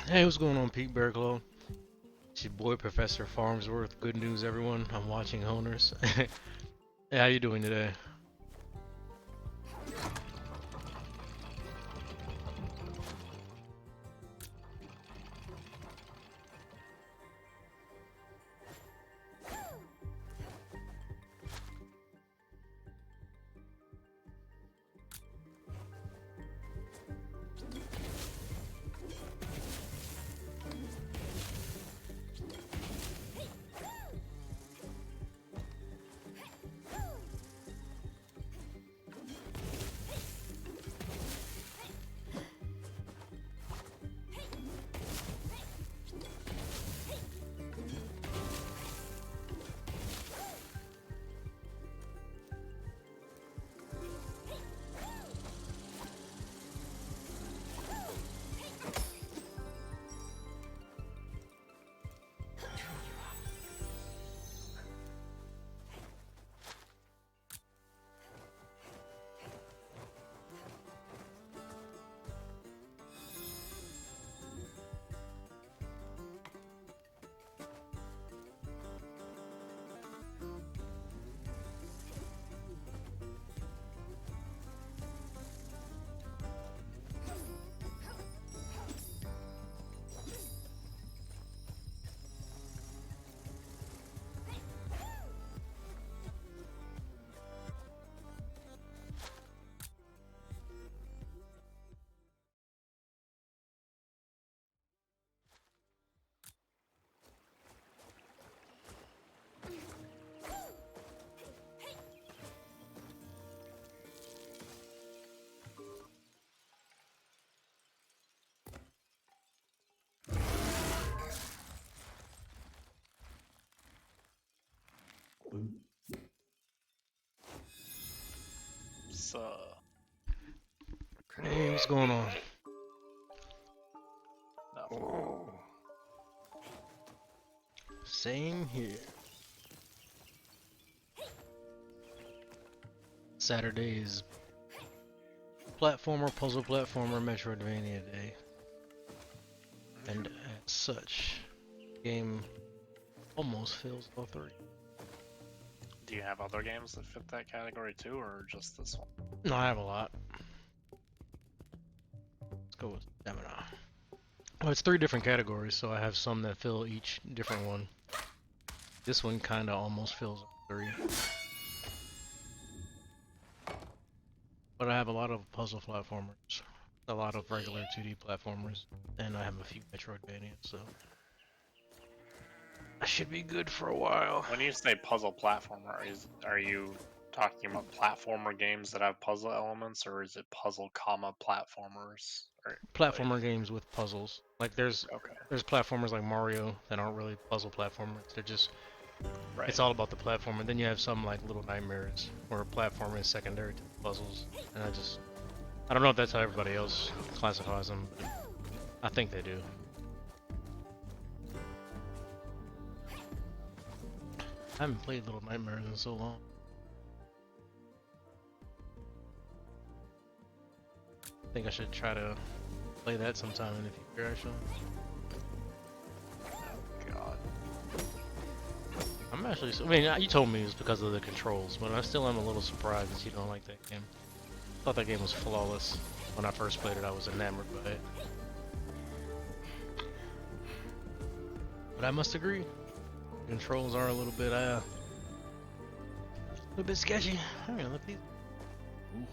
Hey, what's going on, Pete Bearclaw? It's your boy, Professor Farmsworth. Good news, everyone. I'm watching Honers. Hey, how you doing today? So, Hey, what's going on? no. Same here. Saturday is puzzle platformer, Metroidvania day. And as such, game almost fills all three. Do you have other games that fit that category too, or just this one? No, I have a lot. Let's go with stamina. Oh, it's three different categories, so I have some that fill each different one. This one kinda almost fills three. But I have a lot of puzzle platformers, a lot of regular 2D platformers, and I have a few Metroidvanias, so I should be good for a while. When you say puzzle platformer, are you talking about platformer games that have puzzle elements, or is it puzzle comma platformers? Or like, Platformer games with puzzles. Like there's okay, platformers like Mario that aren't really puzzle platformers. They're just right. it's all about the platform. And then you have some like Little Nightmares where platforming is secondary to the puzzles. And I don't know if that's how everybody else classifies them, but I think they do. I haven't played Little Nightmares in so long. I think I should try to play that sometime in the future, actually. Oh god. I'm actually, I mean, you told me it was because of the controls, but I still am a little surprised that you don't like that game. I thought that game was flawless. When I first played it, I was enamored by it. But I must agree, the controls are a little bit sketchy. I'm gonna look these. Ooh.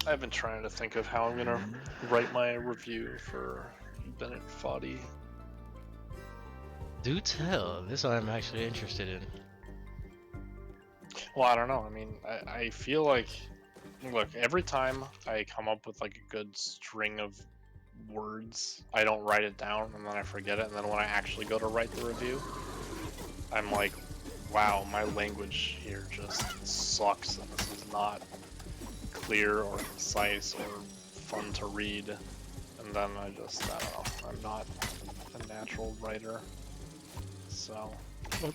I've been trying to think of how I'm gonna write my review for Bennett Foddy. Do tell. This I'm actually interested in. Well, I don't know. I mean, I feel like, look, every time I come up with like a good string of words, I don't write it down and then I forget it. And then when I actually go to write the review, I'm like, wow, my language here just sucks and this is not clear or concise or fun to read. And then I don't know, I'm not a natural writer. So, Well, I'm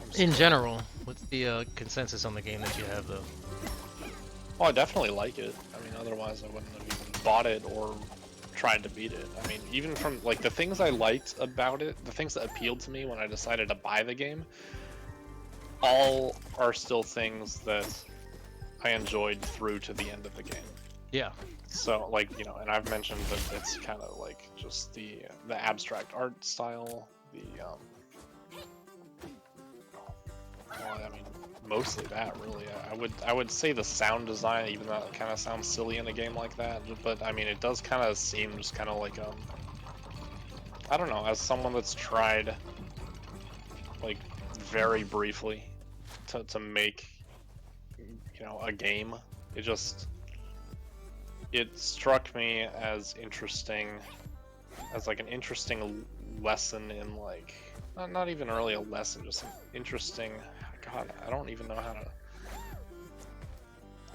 in still- general, what's the consensus on the game that you have, though? well, I definitely like it. I mean, otherwise I wouldn't have even bought it or tried to beat it. I mean, even from like the things I liked about it, the things that appealed to me when I decided to buy the game, all are still things that I enjoyed through to the end of the game. Yeah. So, like, you know, and I've mentioned that it's kind of like just the abstract art style, the well, I mean, mostly that really. I would say the sound design, even though it kind of sounds silly in a game like that, but I mean, it does kind of seem just kind of like I don't know, as someone that's tried like very briefly to make, you know, a game, it struck me as interesting, as like an interesting lesson in like not even really a lesson, just an interesting. God, I don't even know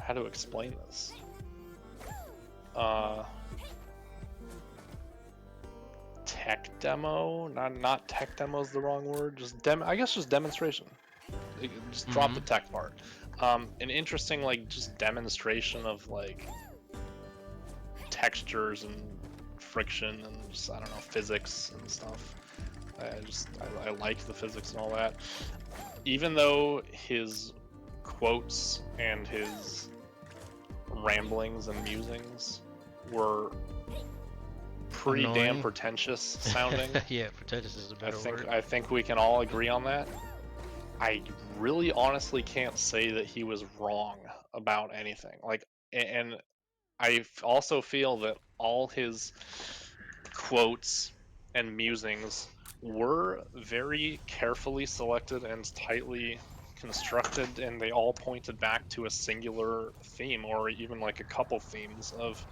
how to explain this. Tech demo? Not tech demo is the wrong word. Just I guess just demonstration. Just drop the tech part. An interesting like just demonstration of like textures and friction and just, I don't know, physics and stuff. I liked the physics and all that. Even though his quotes and his ramblings and musings were pretty damn pretentious sounding. Yeah, pretentious is a better word. I think we can all agree on that. I really honestly can't say that he was wrong about anything. Like, and I also feel that all his quotes and musings were very carefully selected and tightly constructed, and they all pointed back to a singular theme, or even like a couple themes of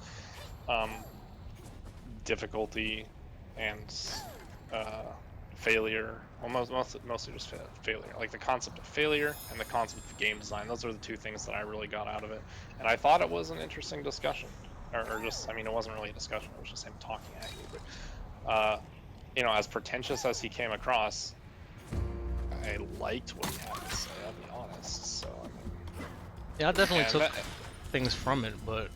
difficulty and failure. Well, mostly just failure. Like the concept of failure and the concept of game design. Those are the two things that I really got out of it. And I thought it was an interesting discussion. Or just, I mean, it wasn't really a discussion. It was just him talking at you. But, you know, as pretentious as he came across, I liked what he had to say, I'll be honest. So, I mean, Yeah, I definitely took things from it, but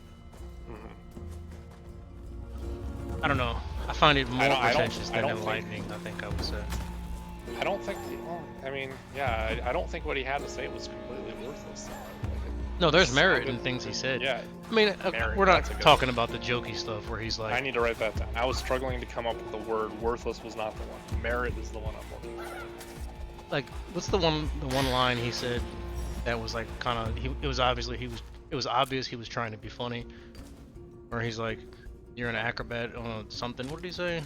I don't know. I find it more pretentious than enlightening, I think I would say. I don't think, well, I mean, yeah, I don't think what he had to say was completely worthless. No, there's merit in things he said. Yeah. I mean, we're not talking about the jokey stuff where he's like... I need to write that down. I was struggling to come up with the word. Worthless was not the one. Merit is the one I'm looking for. Like, what's the one line he said that was like kind of... It was obvious he was trying to be funny. Where he's like, you're an acrobat on something. What did he say?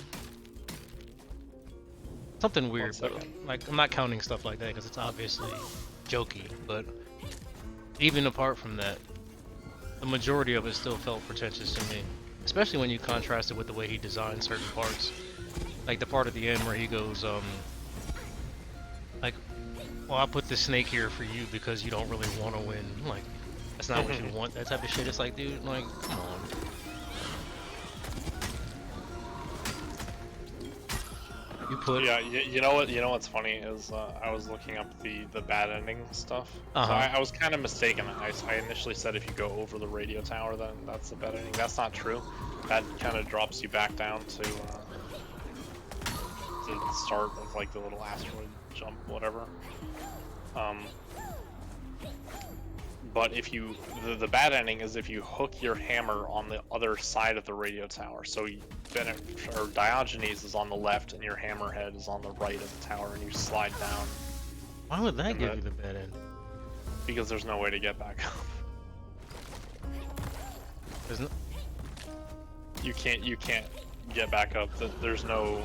Something weird, but like, I'm not counting stuff like that because it's obviously jokey, but even apart from that, the majority of it still felt pretentious to me, especially when you contrast it with the way he designed certain parts. Like the part at the end where he goes, like, well, I'll put this snake here for you because you don't really want to win. Like, that's not what you want, that type of shit. It's like, dude, like, come on. You put... Yeah, you know what's funny is I was looking up the bad ending stuff. So I was kind of mistaken. I initially said if you go over the radio tower, then that's the bad ending. That's not true. That kind of drops you back down to the start of like the little asteroid jump, whatever. But if you, the bad ending is if you hook your hammer on the other side of the radio tower. So Diogenes is on the left and your hammerhead is on the right of the tower and you slide down. Why would that give you the bad end? Because there's no way to get back up. You can't get back up. There's no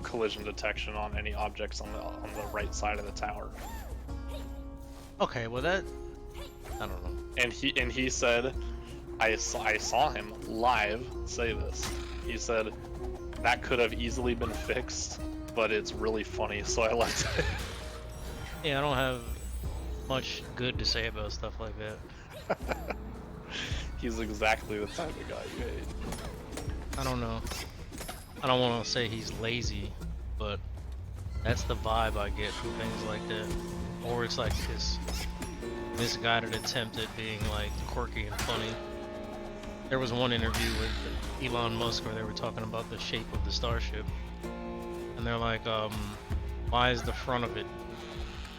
collision detection on any objects on the right side of the tower. Okay, well that... I don't know. And he said, I saw him live say this. He said, that could have easily been fixed, but it's really funny, so I liked it. Yeah, I don't have much good to say about stuff like that. He's exactly the type of guy you hate. I don't know. I don't want to say he's lazy, but that's the vibe I get from things like that. Or it's like this misguided attempt at being like quirky and funny. There was one interview with Elon Musk where they were talking about the shape of the starship, and they're like, why is the front of it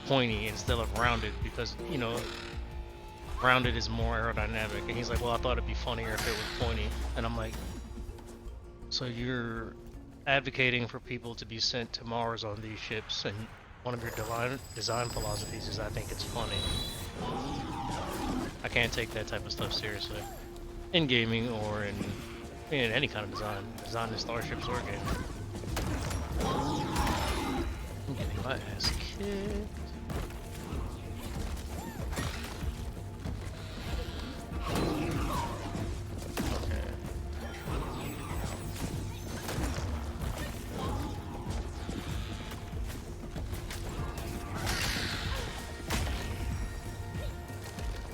pointy instead of rounded? Because, you know, rounded is more aerodynamic. And he's like, well, I thought it'd be funnier if it was pointy. And I'm like, so you're advocating for people to be sent to Mars on these ships, and one of your design philosophies is I think it's funny. I can't take that type of stuff seriously. In gaming or in any kind of design in starships or gaming. I'm getting my ass kicked. Okay.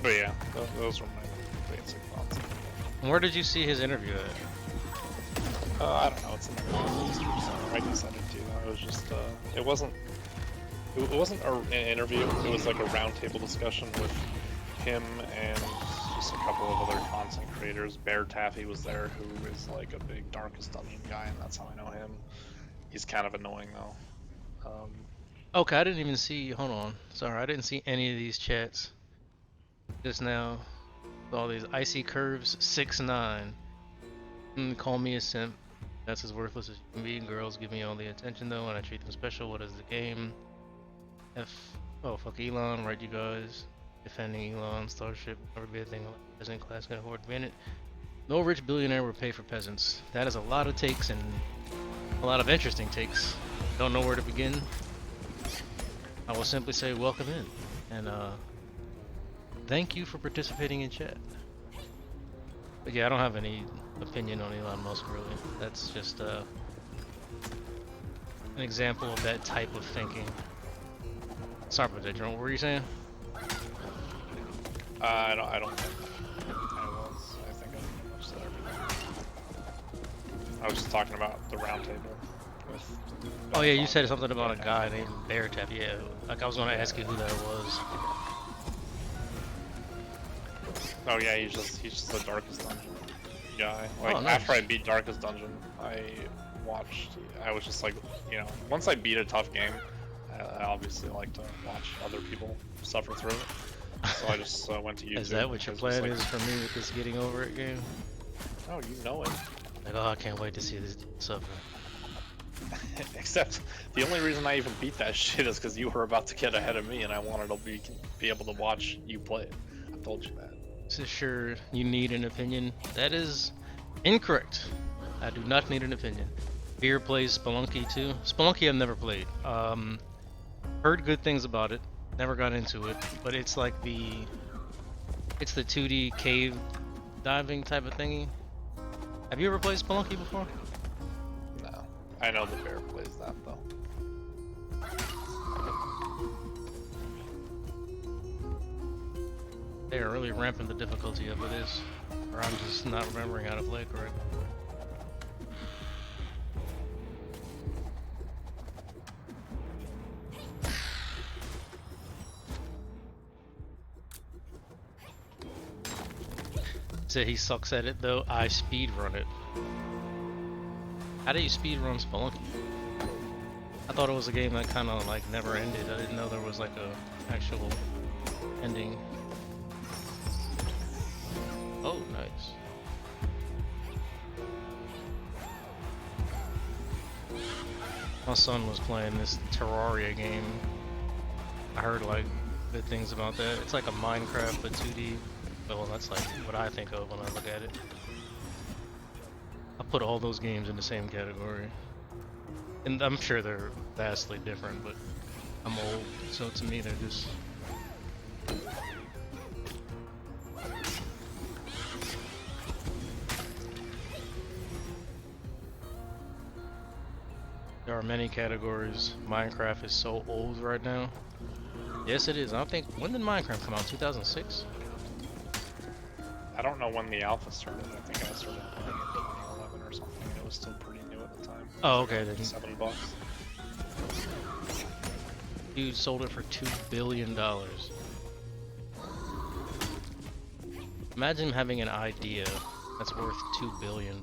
But yeah, those were my basic thoughts. Where did you see his interview at? I don't know. It's in the history somewhere. I can send it to you. It was just, it wasn't an interview. It was like a roundtable discussion with him and just a couple of other content creators. Bear Taffy was there, who is like a big Darkest Dungeon guy, and that's how I know him. He's kind of annoying though. Okay, I didn't even see. Hold on. Sorry, I didn't see any of these chats just now. All these icy curves 6'9". Call me a simp. That's as worthless as you can be. Girls give me all the attention though, and I treat them special. What is the game? Oh fuck Elon, right you guys. Defending Elon, Starship, never be a thing peasant class can afford to be in it. No rich billionaire would pay for peasants. That is a lot of takes and a lot of interesting takes. Don't know where to begin. I will simply say welcome in, and thank you for participating in chat. But yeah, I don't have any opinion on Elon Musk really. That's just an example of that type of thinking. Sorry about that, Jerome. What were you saying? I don't think I was. I think I much said everything. I was just talking about the round table with. Oh yeah, you said something about a guy named Bear Tap. Yeah, like I was gonna ask you who that was. Oh yeah, he's just the Darkest Dungeon guy. Like Oh, nice. after I beat Darkest Dungeon, I was just like, you know, once I beat a tough game, I obviously like to watch other people suffer through it. So I just went to YouTube. Is that what your plan is for me with this getting over it game? Oh, you know it. Like, oh, I can't wait to see this dude suffer. Except the only reason I even beat that shit is because you were about to get ahead of me, and I wanted to be able to watch you play it. I told you that. So sure, you need an opinion. That is incorrect. I do not need an opinion. Beer plays Spelunky too. Spelunky I've never played. Heard good things about it. Never got into it, but it's like it's the 2D cave diving type of thingy. Have you ever played Spelunky before? No, I know the bear plays that though. They are really ramping the difficulty up with this, or I'm just not remembering how to play correctly. Said he sucks at it though. I speedrun it. How do you speedrun Spelunky? I thought it was a game that kind of like never ended. I didn't know there was like a actual ending. Oh, nice. My son was playing this Terraria game. I heard like good things about that. It's like a Minecraft but 2D. Well, that's like what I think of when I look at it. I put all those games in the same category. And I'm sure they're vastly different, but I'm old, so to me they're just... There are many categories. Minecraft is so old right now. Yes, it is. I think, when did Minecraft come out? 2006? I don't know when the alpha started. I think I started playing it in 2011 or something. It was still pretty new at the time. Oh, okay. Then $7. Dude sold it for $2 billion. Imagine having an idea that's worth $2 billion.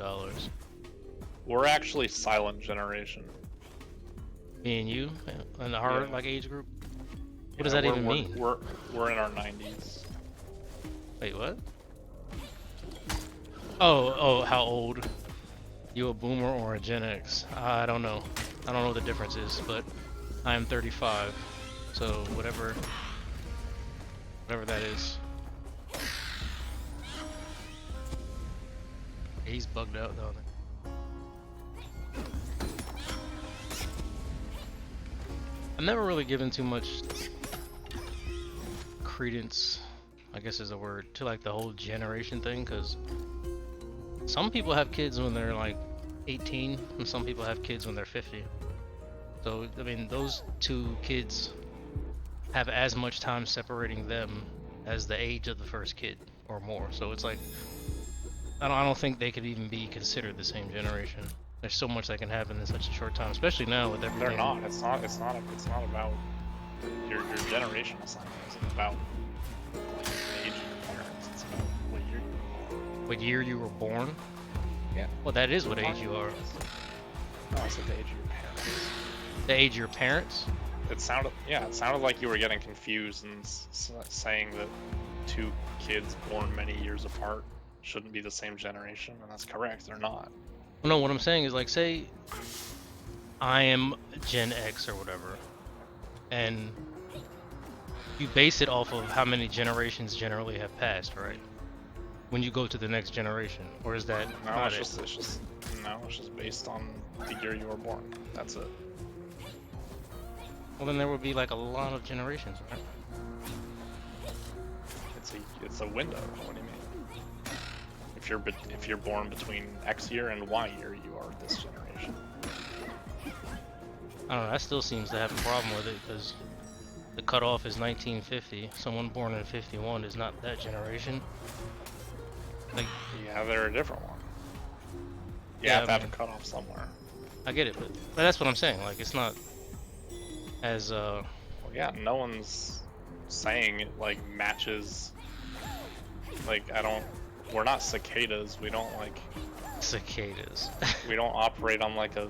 We're actually silent generation. Me and you, in our Yeah. like age group. What Yeah, does that we're- even we're- mean? We're in our 90s. Wait, what? Oh, how old? You a boomer or a Gen X? I don't know. I don't know what the difference is, but I am 35, so whatever that is. He's bugged out though. I've never really given too much credence, I guess is a word, to like the whole generation thing, because some people have kids when they're like 18 and some people have kids when they're 50. So I mean, those two kids have as much time separating them as the age of the first kid or more. So it's like I don't think they could even be considered the same generation. There's so much that can happen in such a short time, especially now with everything. They're not. It's not about your generational assignment. It's about like, the age of your parents. It's about what year you were born. What year you were born? Yeah. Well, that is what age you are. No, I said the age of your parents. The age of your parents? It sounded like you were getting confused and saying that two kids born many years apart shouldn't be the same generation, and that's correct. They're not. Well, no, what I'm saying is like, say I am Gen X or whatever, and you base it off of how many generations generally have passed, right? When you go to the next generation, or is that No, not it's it? just based on the year you were born. That's it. Well, then there would be like a lot of generations, right? It's a window. What do you mean? If you're born between X year and Y year, you are this generation. I don't know. That still seems to have a problem with it because the cutoff is 1950. Someone born in 51 is not that generation. Like, Yeah, they're a different one. You Yeah, have to I have a mean- cutoff somewhere. I get it, but that's what I'm saying. Like, it's not as Well, yeah, no one's saying it like matches. Like we're not cicadas. We don't like. cicadas. We don't operate on like a.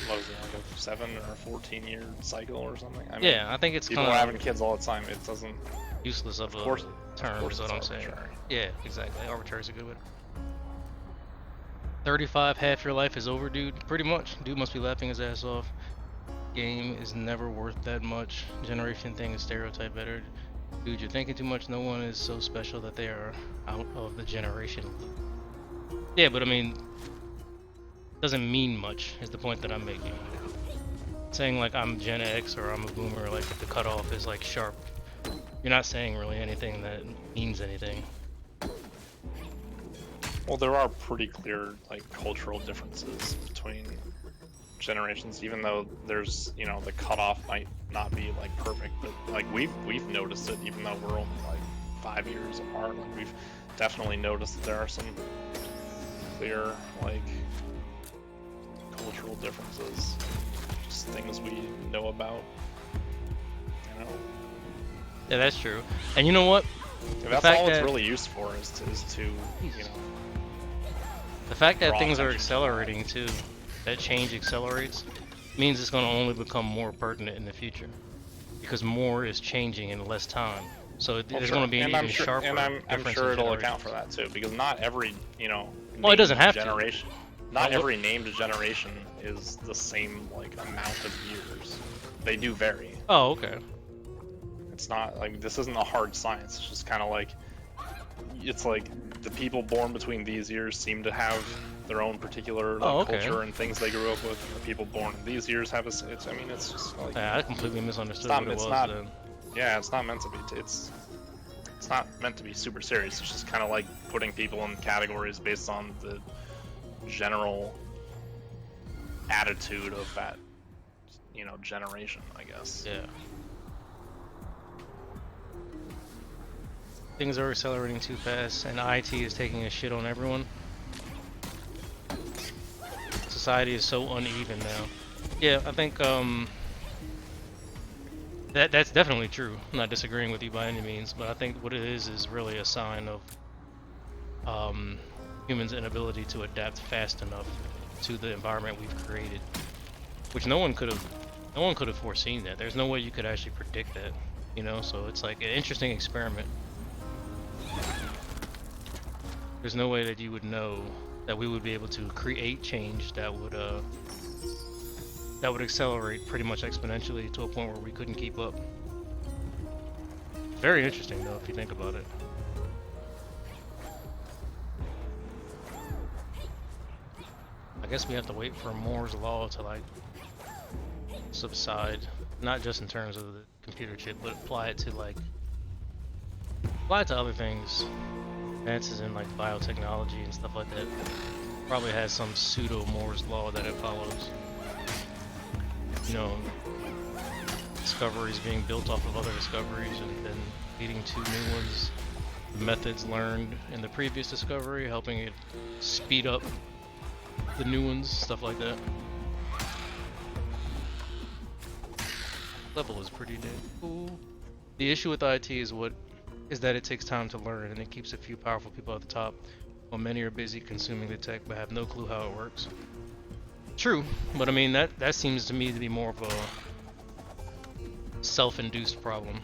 What is it, like a 7 or 14-year cycle or something? I mean, Yeah, I think it's people kind are of having kids all the time. It doesn't. useless of Of course, a term, of course is what I'm it's saying. arbitrary. Yeah, exactly. Arbitrary is a good word. 35, half your life is over, dude. Pretty much. Dude must be laughing his ass off. Game is never worth that much. Generation thing is stereotype better. Dude, you're thinking too much. No one is so special that they are out of the generation. Yeah, but I mean, doesn't mean much is the point that I'm making. Saying like I'm Gen X or I'm a boomer, like the cutoff is like sharp. You're not saying really anything that means anything. Well, there are pretty clear like cultural differences between generations, even though there's the cutoff might not be like perfect, but like we've noticed it, even though we're only like 5 years apart. Like we've definitely noticed that there are some clear like cultural differences, just things we know about. Yeah, that's true. And you know what? If that's fact all it's that- really used for is to The fact that draw things are attention to accelerating too, that change accelerates, means it's going to only become more pertinent in the future. Because more is changing in less time. So there's going to be an even sharper and I'm difference sure in it'll account generations. for that too, because not every Well, it doesn't named have to. generation, not Well, every named generation is the same like amount of years. They do vary. Oh, okay. It's not like this isn't a hard science. It's just kind of like it's like the people born between these years seem to have their own particular okay. culture and things they grew up with. And the people born in these years have it's just like Yeah, I completely misunderstood It's not- what it it's was not- then. yeah, it's not meant to be. It's not meant to be super serious. It's just kind of like putting people in categories based on the general attitude of that, generation, I guess. Yeah. Things are accelerating too fast, and IT is taking a shit on everyone. Society is so uneven now. Yeah, I think That's definitely true. I'm not disagreeing with you by any means, but I think what it is really a sign of um, humans' inability to adapt fast enough to the environment we've created, which no one could have foreseen that. There's no way you could actually predict that, you know. So it's like an interesting experiment. There's no way that you would know that we would be able to create change that would accelerate pretty much exponentially to a point where we couldn't keep up. Very interesting though, if you think about it. I guess we have to wait for Moore's law to like subside, not just in terms of the computer chip, but apply it to other things. Advances in like biotechnology and stuff like that. Probably has some pseudo Moore's law that it follows. You know, discoveries being built off of other discoveries and then leading to new ones. Methods learned in the previous discovery, helping it speed up the new ones, stuff like that. Level is pretty damn cool. The issue with IT is that it takes time to learn and it keeps a few powerful people at the top, while many are busy consuming the tech but have no clue how it works. True, but I mean that seems to me to be more of a self-induced problem.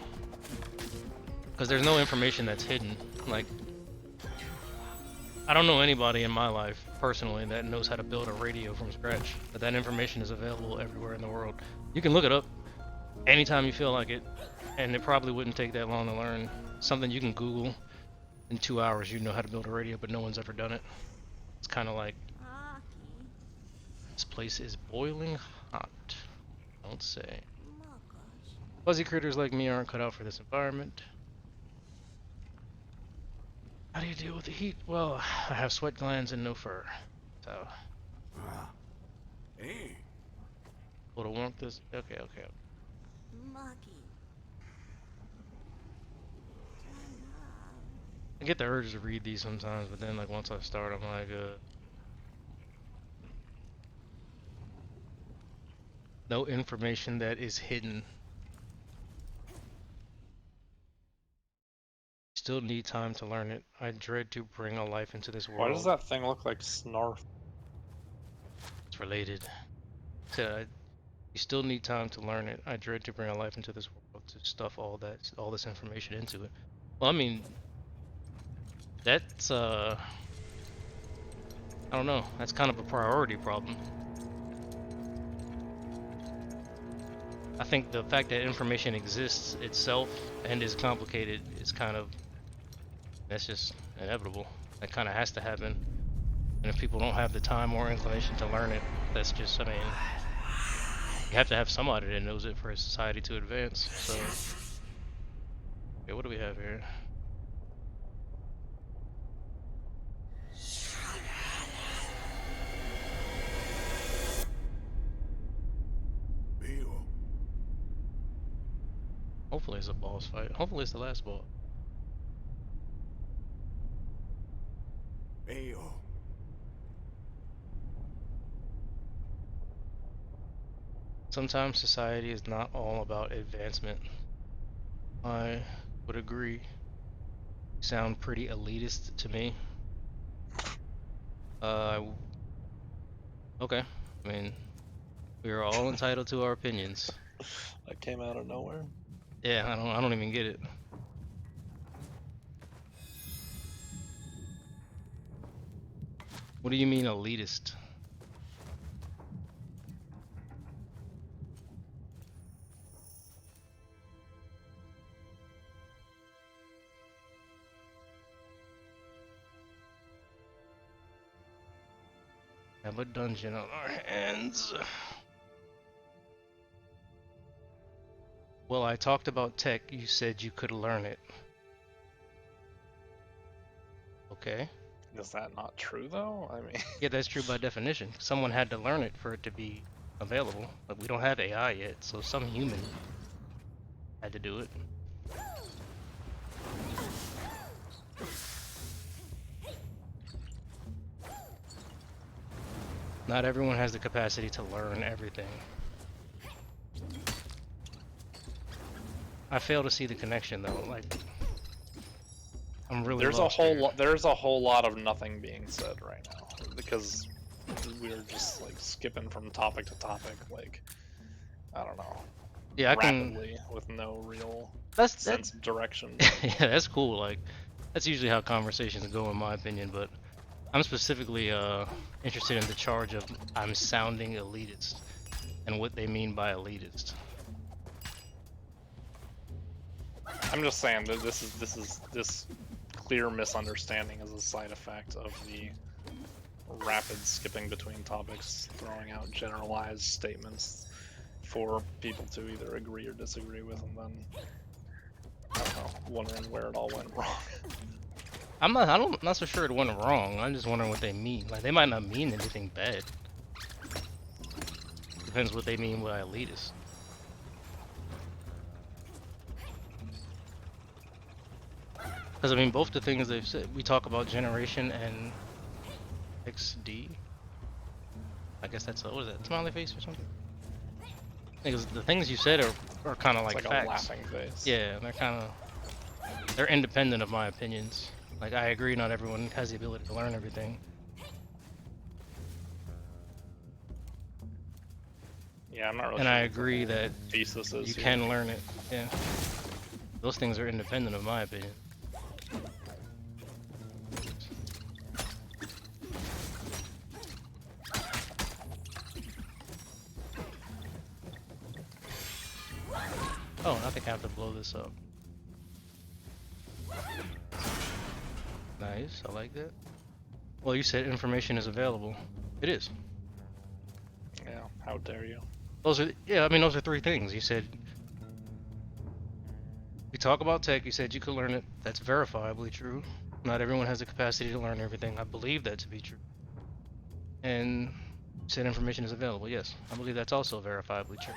Because there's no information that's hidden. Like, I don't know anybody in my life, personally, that knows how to build a radio from scratch. But that information is available everywhere in the world. You can look it up anytime you feel like it, and it probably wouldn't take that long to learn. Something you can Google in 2 hours, you know how to build a radio, but no one's ever done it. It's kind of like, this place is boiling hot. Don't say. Fuzzy critters like me aren't cut out for this environment. How do you deal with the heat? Well, I have sweat glands and no fur. So. Hey. What the warmth is. Okay. I get the urge to read these sometimes, but then like once I start, I'm like, no information that is hidden. Still need time to learn it. I dread to bring a life into this world. Why does that thing look like Snarf? It's related. So you still need time to learn it. I dread to bring a life into this world to stuff all this information into it. Well, I mean, that's I don't know. That's kind of a priority problem. I think the fact that information exists itself and is complicated is kind of, that's just inevitable. That kind of has to happen. And if people don't have the time or inclination to learn it, that's just, I mean, you have to have somebody that knows it for a society to advance. So, okay, what do we have here? Hopefully it's a boss fight. Hopefully it's the last boss. Sometimes society is not all about advancement. I would agree. You sound pretty elitist to me. Okay. I mean, we are all entitled to our opinions. That came out of nowhere. Yeah, I don't even get it. What do you mean elitist? Have a dungeon on our hands. Well, I talked about tech. You said you could learn it. Okay. Is that not true though? I mean, Yeah, that's true by definition. Someone had to learn it for it to be available. But we don't have AI yet, so some human had to do it. Not everyone has the capacity to learn everything. I fail to see the connection though. Like, I'm really There's a lost whole here. lot. There's a whole lot of nothing being said right now because we're just like skipping from topic to topic, like I don't know, Yeah, I can. rapidly with no real That. sense of direction. Yeah, that's cool. Like, that's usually how conversations go, in my opinion. But I'm specifically interested in the charge of I'm sounding elitist and what they mean by elitist. I'm just saying that this clear misunderstanding is a side effect of the rapid skipping between topics, throwing out generalized statements for people to either agree or disagree with, and then I don't know, wondering where it all went wrong. I'm not so sure it went wrong. I'm just wondering what they mean. Like, they might not mean anything bad. Depends what they mean by elitist. Because I mean, both the things they've said, we talk about generation and XD. I guess that's what is that? Smiley face or something? Because the things you said are kind of It's like like facts. a laughing face. Yeah, they're independent of my opinions. Like, I agree, not everyone has the ability to learn everything. Yeah, I'm not really And sure I what the agree whole that thesis is you here. can learn it. Yeah, those things are independent of my opinion. Oh, I think I have to blow this up. Nice, I like that. Well, you said information is available. It is. Yeah, how dare you? Those are, yeah, I mean, those are three things. You said, we talk about tech, you said you could learn it. That's verifiably true. Not everyone has the capacity to learn everything. I believe that to be true. And you said information is available. Yes, I believe that's also verifiably true.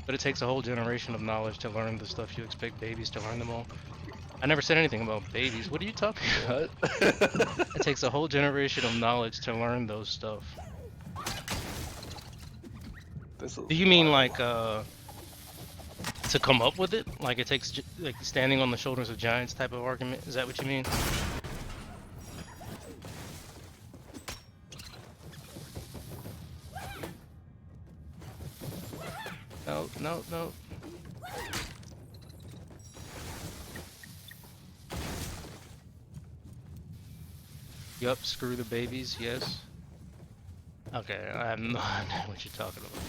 But it takes a whole generation of knowledge to learn the stuff you expect babies to learn them all. I never said anything about babies. What are you talking about? What? It takes a whole generation of knowledge to learn those stuff. This is Do you mean wild. like to come up with it? Like it takes like standing on the shoulders of giants type of argument? Is that what you mean? No, no, no. Yup, screw the babies, yes. Okay, I have no idea what you're talking about.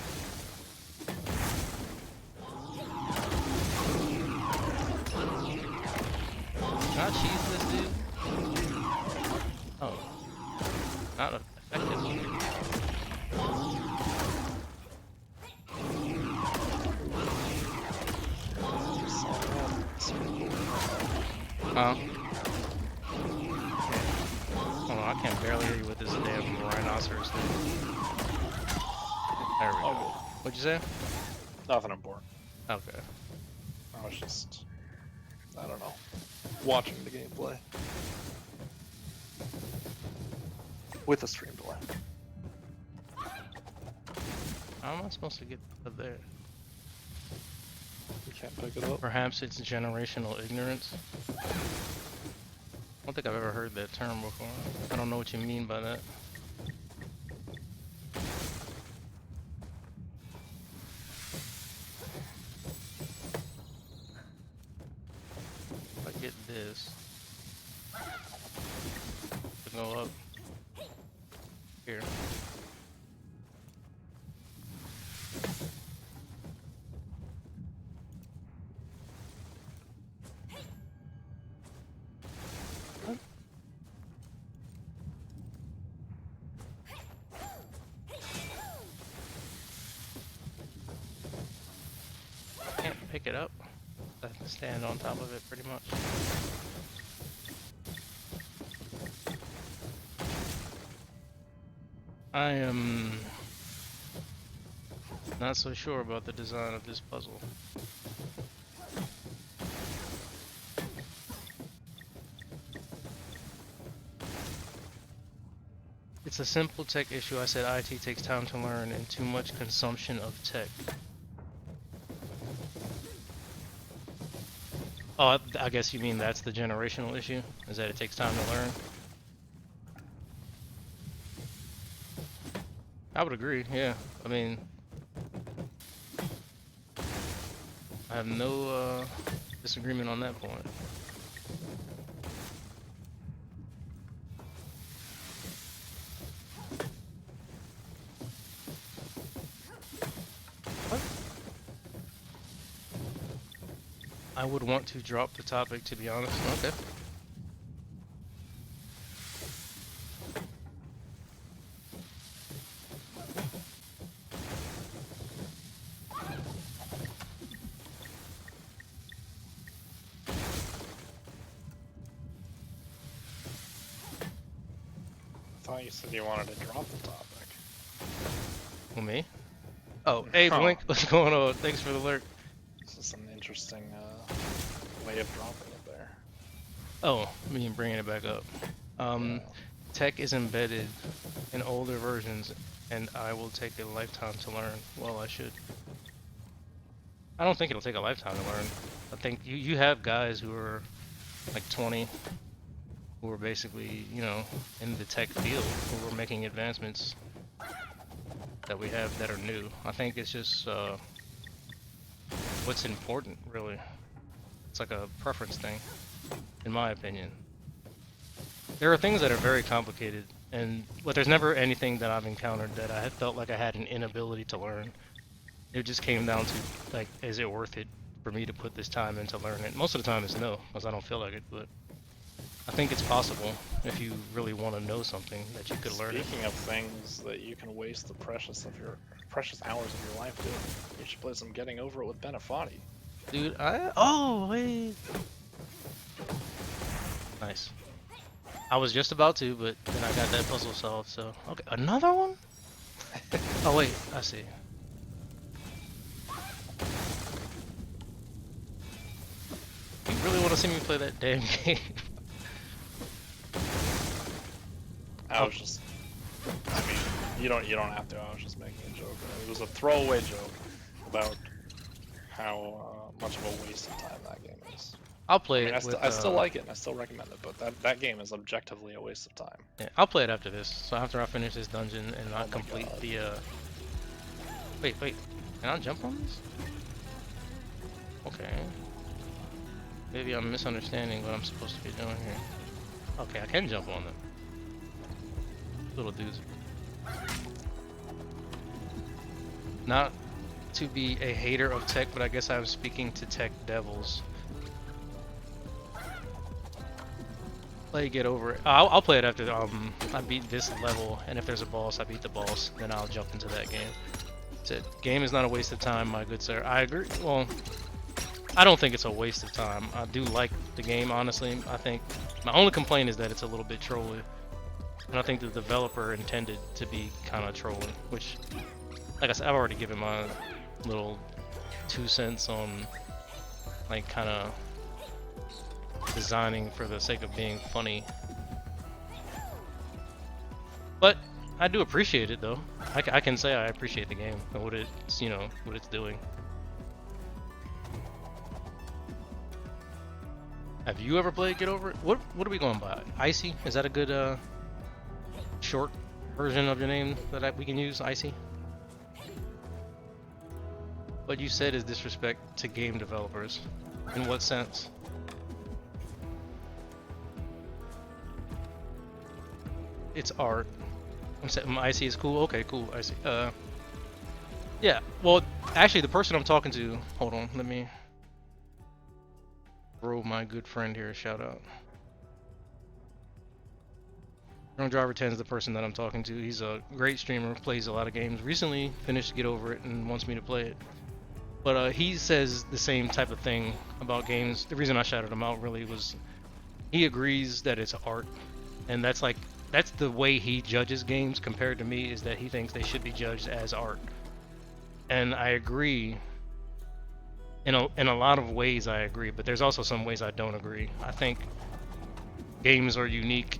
Can I cheese this dude? Oh, not effectively. Huh? Hold on, I can barely hear you with this damn rhinoceros thing. There we go. What'd you say? Nothing important. Okay. I was just, I don't know, watching the gameplay with a stream delay. How am I supposed to get to there? You can't pick it up. Perhaps it's generational ignorance. I don't think I've ever heard that term before. I don't know what you mean by that. If I get this to go up here. Can't pick it up. I have to stand on top of it pretty much. I am not so sure about the design of this puzzle. It's a simple tech issue. I said IT takes time to learn and too much consumption of tech. Oh, I guess you mean that's the generational issue? Is that it takes time to learn? I would agree, yeah. I mean, I have no disagreement on that point. What? I would want to drop the topic, to be honest. Okay. I thought you said you wanted to drop the topic. Well, me? Oh, hey, Oh. Blink, what's going on? Thanks for the alert. This is an interesting way of dropping it there. Oh, me and bringing it back up. Yeah. Tech is embedded in older versions, and I will take a lifetime to learn. Well, I should. I don't think it'll take a lifetime to learn. I think you have guys who are like 20, who are basically, you know, in the tech field, who are making advancements that we have that are new. I think it's just what's important, really. It's like a preference thing, in my opinion. There are things that are very complicated, but there's never anything that I've encountered that I had felt like I had an inability to learn. It just came down to, like, is it worth it for me to put this time in to learn it? Most of the time it's no, because I don't feel like it, but I think it's possible if you really want to know something that you could learn it. Speaking of things that you can waste the precious hours of your life doing, you should play some Getting Over It with Benefati. Dude, oh, wait. Nice. I was just about to, but then I got that puzzle solved, so. Okay, another one? Oh, wait, I see. You really want to see me play that damn game? I was just, I mean, you don't have to. I was just making a joke. It was a throwaway joke about how much of a waste of time that game is. I'll play I mean, it. I still like it and I still recommend it, but that game is objectively a waste of time. Yeah, I'll play it after this. So after I finish this dungeon and I complete God. the Wait, can I jump on this? Okay. Maybe I'm misunderstanding what I'm supposed to be doing here. Okay, I can jump on them. Little dudes. Not to be a hater of tech, but I guess I'm speaking to tech devils. Get over it. I'll play it after I beat this level, and if there's a boss, I beat the boss, then I'll jump into that game. That's it. Game is not a waste of time, my good sir. I agree. Well, I don't think it's a waste of time. I do like the game, honestly. I think my only complaint is that it's a little bit trolly, and I think the developer intended to be kind of trolly, which, like I said, I've already given my little 2 cents on, like, kind of designing for the sake of being funny. But I do appreciate it, though. I can say I appreciate the game and what it's, you know, what it's doing. Have you ever played Get Over It? What are we going by? Icy? Is that a good short version of your name that we can use? Icy? What you said is disrespect to game developers. In what sense? It's art. I'm saying Icy is cool. Okay, cool. Icy. Yeah. Well, actually, the person I'm talking to. Hold on. Let me throw my good friend here a shout out. Drunk Driver 10 is the person that I'm talking to. He's a great streamer. Plays a lot of games. Recently finished Get Over It and wants me to play it. But he says the same type of thing about games. The reason I shouted him out really was he agrees that it's art, and that's the way he judges games compared to me, is that he thinks they should be judged as art. And I agree. In a lot of ways I agree, but there's also some ways I don't agree. I think games are unique,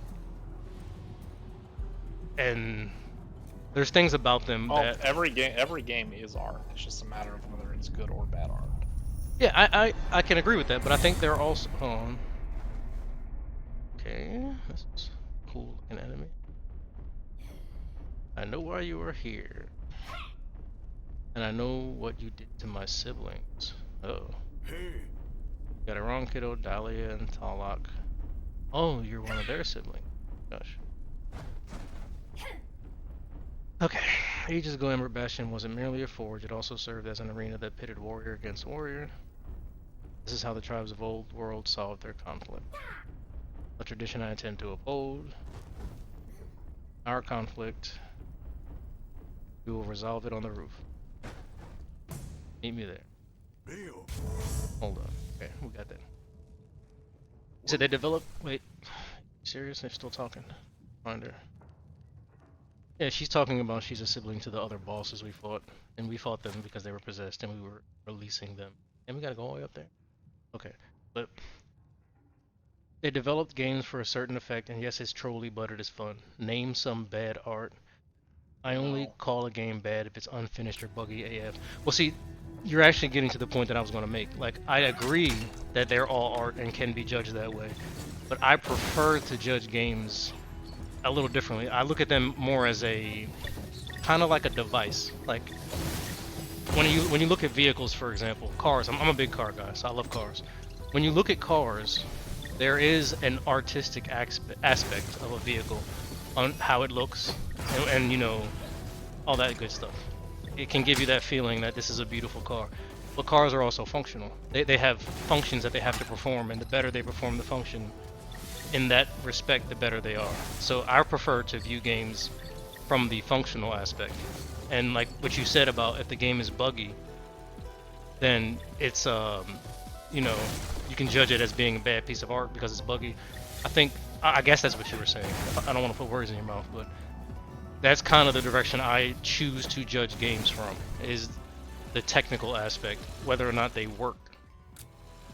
and there's things about them that every game is art. It's just a matter of whether it's good or bad art. Yeah, I can agree with that, but I think they're also okay, this is cool looking enemy. I know why you are here. And I know what you did to my siblings. Oh. Got it wrong, kiddo. Dahlia and Talak. Oh, you're one of their siblings. Gosh. Okay. Ages ago, Ember Bastion wasn't merely a forge, it also served as an arena that pitted warrior against warrior. This is how the tribes of old world solved their conflict. A tradition I intend to uphold. Our conflict, we will resolve it on the roof. Meet me there. Hold on. Okay, we got that. So they developed. Wait, serious? They're still talking. Find her. Yeah, she's talking about she's a sibling to the other bosses we fought, and we fought them because they were possessed, and we were releasing them. And we gotta go all the way up there. Okay, but they developed games for a certain effect, and yes, it's trolly, but it is fun. Name some bad art. I only No. call a game bad if it's unfinished or buggy AF. Well, see, you're actually getting to the point that I was going to make. Like, I agree that they're all art and can be judged that way, but I prefer to judge games a little differently. I look at them more as a kind of like a device. Like when you look at vehicles, for example, cars. I'm a big car guy, so I love cars. When you look at cars, there is an artistic aspect of a vehicle on how it looks and you know all that good stuff. It can give you that feeling that this is a beautiful car. But cars are also functional. They have functions that they have to perform, and the better they perform the function in that respect, the better they are. So I prefer to view games from the functional aspect. And like what you said about if the game is buggy, then it's you know, you can judge it as being a bad piece of art because it's buggy. I guess that's what you were saying. I don't want to put words in your mouth, but that's kind of the direction I choose to judge games from, is the technical aspect, whether or not they work.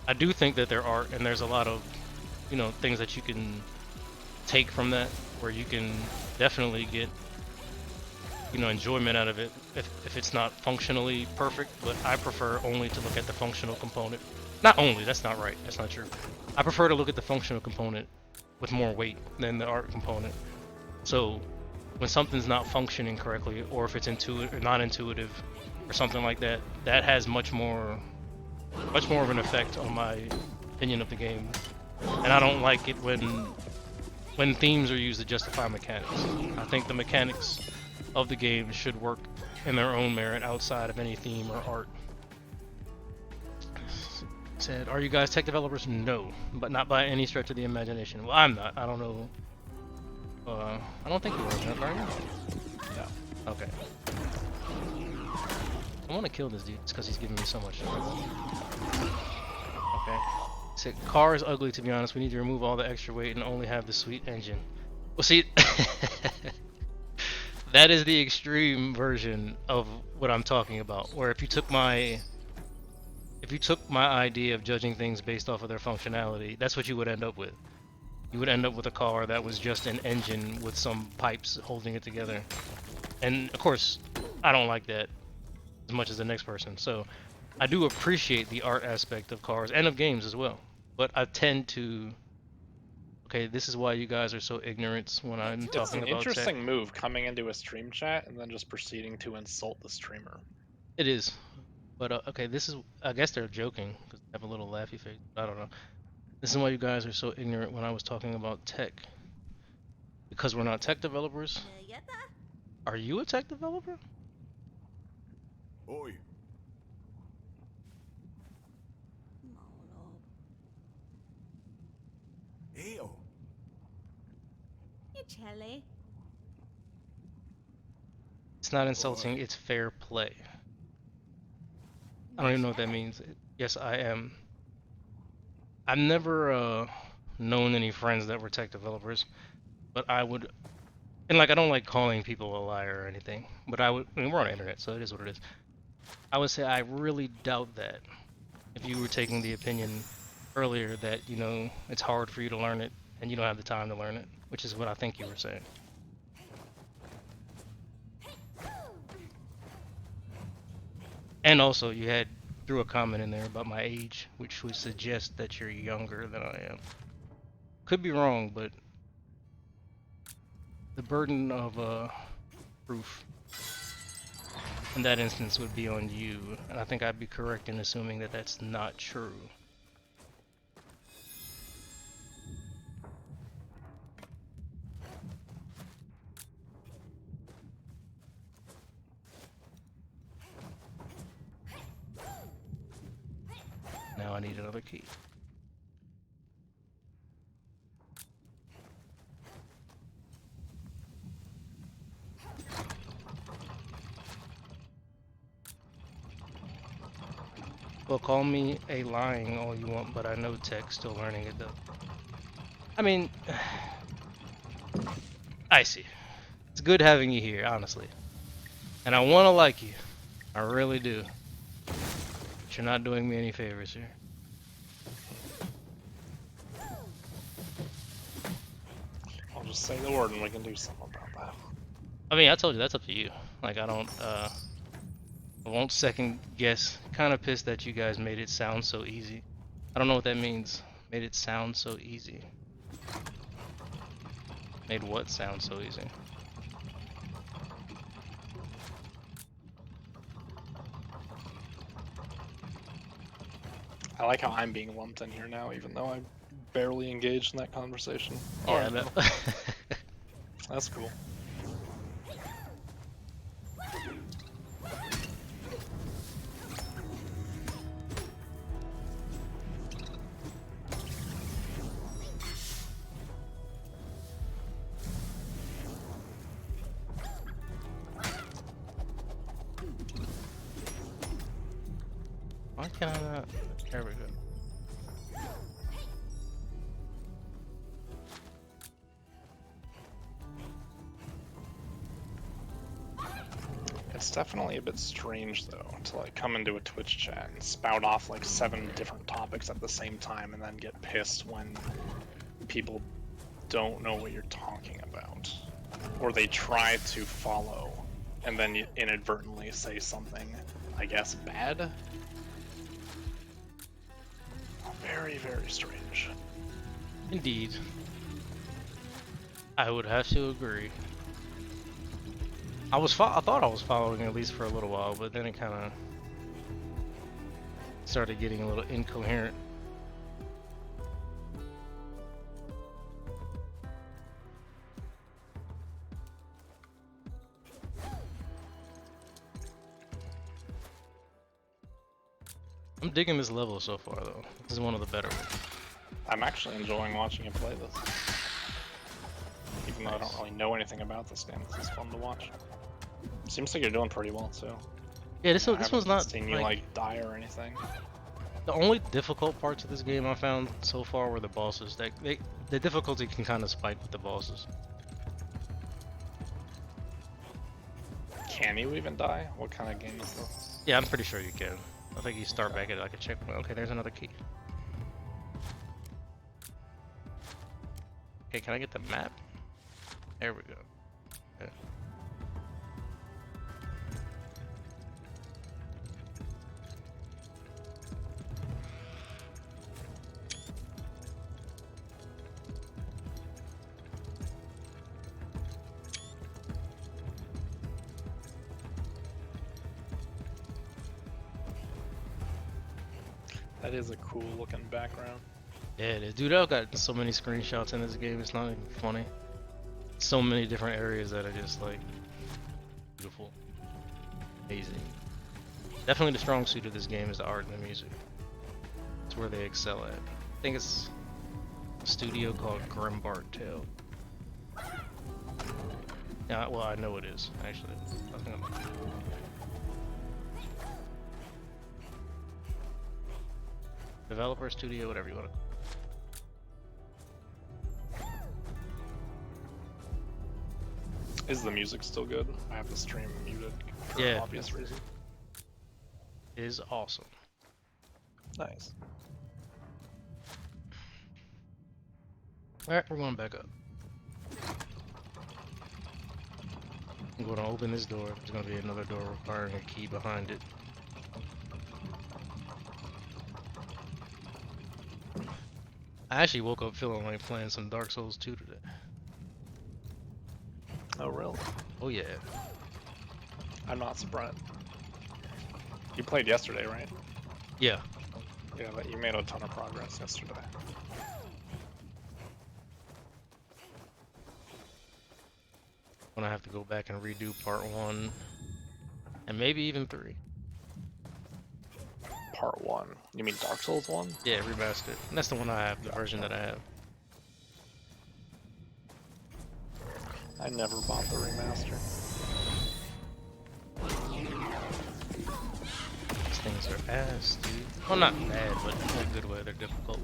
I do think that there are, and there's a lot of, you know, things that you can take from that, where you can definitely get, you know, enjoyment out of it if it's not functionally perfect, but I prefer only to look at the functional component. Not only, that's not right, that's not true. I prefer to look at the functional component with more weight than the art component. So when something's not functioning correctly, or if it's intuitive or not intuitive or something like that, that has much more of an effect on my opinion of the game. And I don't like it when themes are used to justify mechanics. I think the mechanics of the game should work in their own merit outside of any theme or art. Said, are you guys tech developers? No, but not by any stretch of the imagination. Well, I'm not. I don't know. I don't think you are, Jeff, are you? No. Okay. I want to kill this dude just because he's giving me so much trouble. Okay. Said, car is ugly, to be honest. We need to remove all the extra weight and only have the sweet engine. Well, see, that is the extreme version of what I'm talking about. Where if you took my idea of judging things based off of their functionality, that's what you would end up with. You would end up with a car that was just an engine with some pipes holding it together. And of course, I don't like that as much as the next person. So I do appreciate the art aspect of cars and of games as well. But I tend to, okay, this is why you guys are so ignorant when I'm It's talking an about tech. interesting move coming into a stream chat and then just proceeding to insult the streamer. It is. But okay, this is, I guess they're joking because they have a little laughy face. I don't know. This is why you guys are so ignorant when I was talking about tech. Because we're not tech developers. Are you a tech developer? Oi. Ew. It's not insulting, it's fair play. I don't even know what that means. Yes, I am. I've never known any friends that were tech developers, but I would, and like I don't like calling people a liar or anything, but I would, I mean we're on the internet, so it is what it is. I would say I really doubt that if you were taking the opinion earlier that, you know, it's hard for you to learn it and you don't have the time to learn it, which is what I think you were saying. And also you had threw a comment in there about my age, which would suggest that you're younger than I am. Could be wrong, but the burden of proof in that instance would be on you, and I think I'd be correct in assuming that that's not true. Now I need another key. Well, call me a lying all you want, but I know tech, still learning it though. I mean, I see. It's good having you here, honestly. And I want to like you. I really do. But you're not doing me any favors here. I'll just say the word and we can do something about that. I mean, I told you, that's up to you. Like, I won't second guess. Kind of pissed that you guys made it sound so easy. I don't know what that means. Made it sound so easy. Made what sound so easy? I like how I'm being lumped in here now, even though I barely engaged in that conversation. Yeah, Alright, no. that's cool. Why can I not? There we go. It's definitely a bit strange though to like come into a Twitch chat and spout off like 7 different topics at the same time and then get pissed when people don't know what you're talking about. Or they try to follow and then you inadvertently say something, I guess, bad? Very, very strange. Indeed. I would have to agree. I thought I was following at least for a little while, but then it kind of started getting a little incoherent. I'm digging this level so far, though. This is one of the better ones. I'm actually enjoying watching you play this. Even though I don't really know anything about this game, it's fun to watch. Seems like you're doing pretty well too. Yeah, this I one's not haven't seen you like die or anything. the only difficult parts of this game I found so far were the bosses. The difficulty can kind of spike with the bosses. Can you even die? What kind of game is this? Yeah, I'm pretty sure you can. I think you start back at like a checkpoint. Okay, there's another key. Okay, can I get the map? There we go. Okay. That is a cool looking background. Yeah, it is. Dude, I've got so many screenshots in this game, it's not even funny. So many different areas that are just like beautiful. Amazing. Definitely the strong suit of this game is the art and the music. It's where they excel at. I think it's a studio called Grimbart Tale. Yeah, well, I know it is, actually. I think developer, studio, whatever you want to. Is the music still good? I have the stream muted for Yeah, obvious reason. Is awesome. Nice. Alright, we're going back up. I'm going to open this door. There's going to be another door requiring a key behind it. I actually woke up feeling like playing some Dark Souls 2 today. Oh really? Oh yeah. I'm not surprised. You played yesterday, right? Yeah. Yeah, but you made a ton of progress yesterday. I'm gonna have to go back and redo part 1 and maybe even 3. Part 1. You mean Dark Souls 1? Yeah, remastered. And that's the one I have, the version that I have. I never bought the remaster. These things are ass, dude. Well, not bad, but in a good way, they're difficult.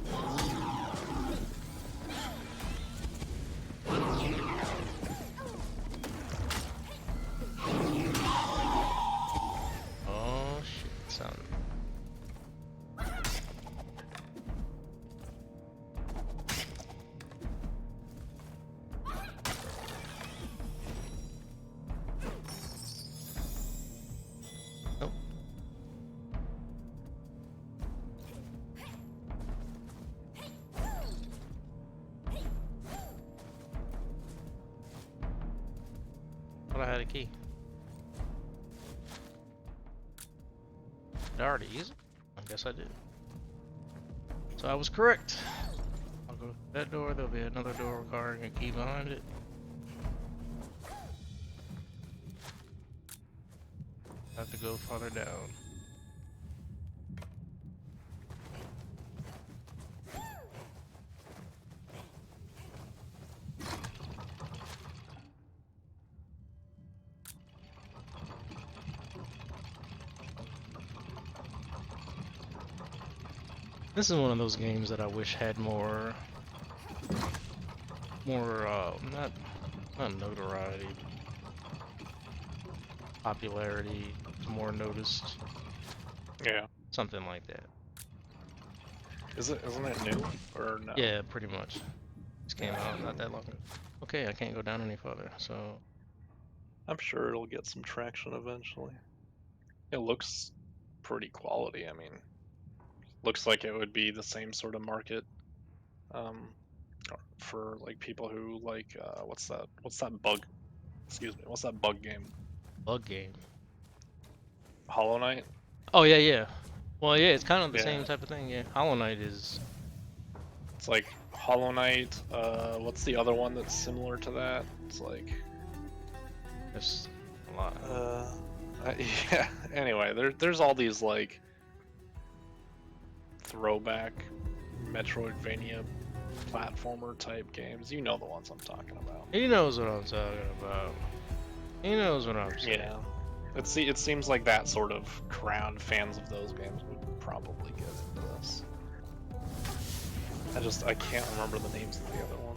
Oh shit, son. Nope. Thought I had a key. Did I already use it? I guess I did. So I was correct. I'll go to that door, there'll be another door requiring a key behind it. I have to go farther down. This is one of those games that I wish had more, not notoriety, popularity, more noticed, Yeah. something like that. Isn't it new or no? Yeah, pretty much. This came out not that long ago. Okay, I can't go down any further, so I'm sure it'll get some traction eventually. It looks pretty quality. I mean, looks like it would be the same sort of market um, for like people who like what's that bug? Excuse me. What's that bug game? bug game. Hollow Knight. Oh yeah, yeah. Well, yeah, it's kind of the Yeah. same type of thing. Yeah, Hollow Knight is. It's like Hollow Knight. What's the other one that's similar to that? It's like. There's a lot. Yeah. Anyway, there's all these like throwback Metroidvania platformer type games. You know the ones I'm talking about. He knows what I'm talking about. He knows what I'm saying. Yeah. It seems like that sort of crowd, fans of those games would probably get into this. I can't remember the names of the other one.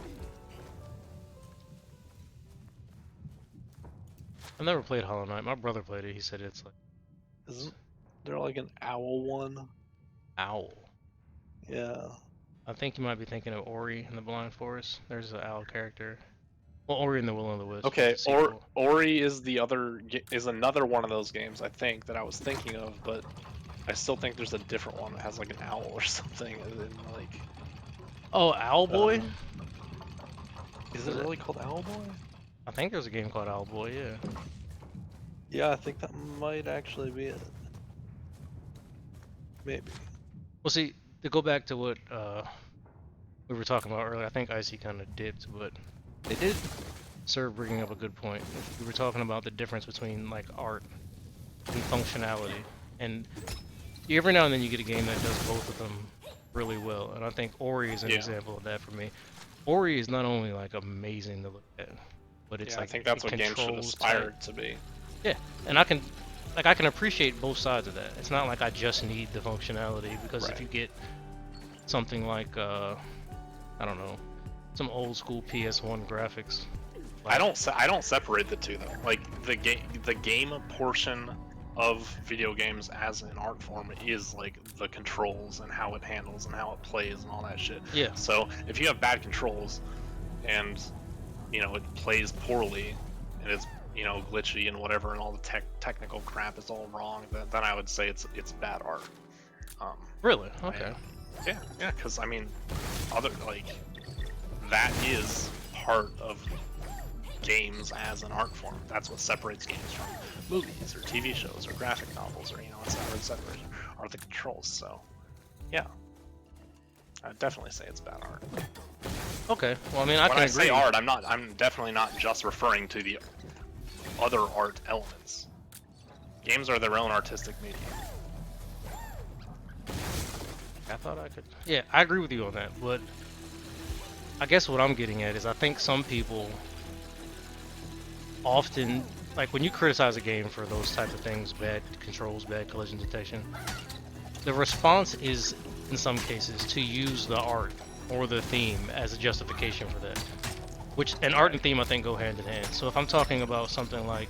I've never played Hollow Knight. My brother played it. He said it's like Isn't there like an owl one? owl. Yeah. I think you might be thinking of Ori in the Blind Forest. There's an owl character. Well, Ori and the Will of the Wisp. Okay, is the sequel. Ori is another one of those games I think that I was thinking of, but I still think there's a different one that has like an owl or something, and then like. Oh, Owlboy? Is it really called Owlboy? I think there's a game called Owlboy, yeah. Yeah, I think that might actually be it. Maybe. Well, see, to go back to what we were talking about earlier, I think Icy kind of dipped, but they did serve bringing up a good point. We were talking about the difference between like art and functionality, and every now and then you get a game that does both of them really well, and I think Ori is an example of that for me. Ori is not only like amazing to look at, but it's like I think that's what games should aspire to be. Yeah, and I can appreciate both sides of that. It's not like I just need the functionality, because if you get something like I don't know, some old school PS1 graphics. Like, I don't separate the two though. Like the game portion of video games as an art form is like the controls and how it handles and how it plays and all that shit. Yeah. So if you have bad controls and it plays poorly and it's glitchy and whatever and all the technical crap is all wrong, then I would say it's bad art. Really? Okay. Yeah, because I mean, other like that is part of games as an art form. That's what separates games from movies or TV shows or graphic novels or etc. Are the controls. So, yeah, I'd definitely say it's bad art. Okay, well, I mean, I When can I agree. say art, I'm definitely not just referring to the other art elements. Games are their own artistic medium. I thought I could. Yeah, I agree with you on that, but I guess what I'm getting at is I think some people often, like when you criticize a game for those types of things, bad controls, bad collision detection, the response is, in some cases, to use the art or the theme as a justification for that. Which, and art and theme, I think, go hand in hand. So if I'm talking about something like,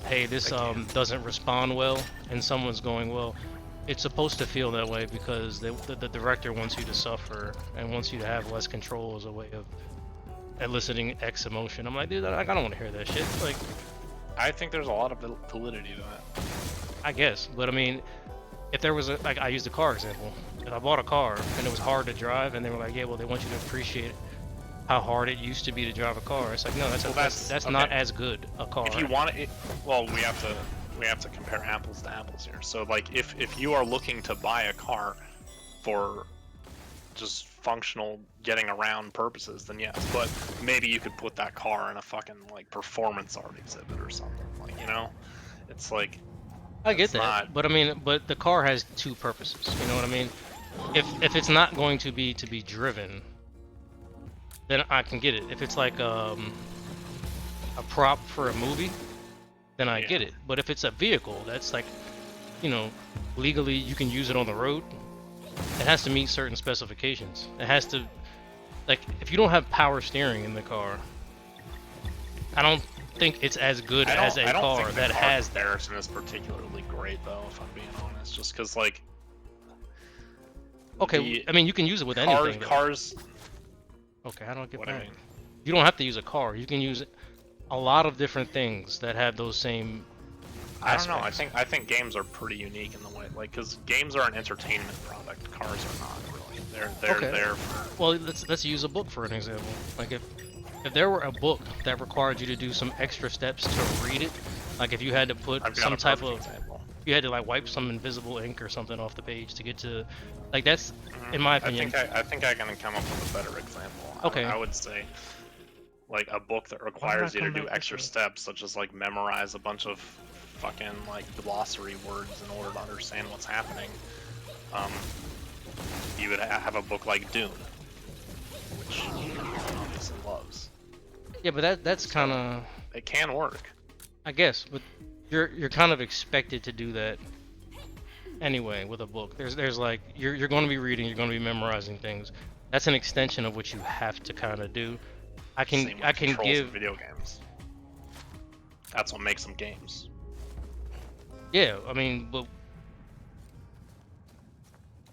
hey, this doesn't respond well, and someone's going, well, it's supposed to feel that way because the director wants you to suffer and wants you to have less control as a way of eliciting X emotion. I'm like, dude, I don't want to hear that shit. Like, I think there's a lot of validity to that. I guess, but I mean, if there was like, I used a car example. If I bought a car and it was hard to drive, and they were like, yeah, well, they want you to appreciate how hard it used to be to drive a car. It's like, no, that's okay. Not as good a car. If you want it, well, we have to compare apples to apples here. So like, if you are looking to buy a car for just functional getting around purposes, then yes. But maybe you could put that car in a fucking like performance art exhibit or something. Like, you know, it's like. I get that, but I mean, but the car has two purposes. You know what I mean? If it's not going to be driven, then I can get it. If it's like a prop for a movie, then I get it. But if it's a vehicle that's like, you know, legally you can use it on the road, it has to meet certain specifications. It has to, like, if you don't have power steering in the car, I don't think it's as good as a car that has that. Comparison is particularly great, though, if I'm being honest, just because like. Okay, I mean, you can use it with anything. Cars. Okay, I don't get that. I mean? You don't have to use a car. You can use a lot of different things that have those same aspects. I don't know. I think games are pretty unique in the way, like, because games are an entertainment product. Cars are not really. They're there for. Well, let's use a book for an example. Like if there were a book that required you to do some extra steps to read it, like if you had to put some type of example. You had to like wipe some invisible ink or something off the page to get to, like, that's, in my opinion. I think I can come up with a better example. Okay. I would say, like, a book that requires you to do extra steps, such as like memorize a bunch of fucking like glossary words in order to understand what's happening. You would have a book like Dune, which obviously loves. Yeah, but that's kind of. It can work. I guess, but you're kind of expected to do that anyway with a book. There's like you're going to be reading, you're going to be memorizing things. That's an extension of what you have to kind of do. I can give video games. That's what makes them games. Yeah, I mean, but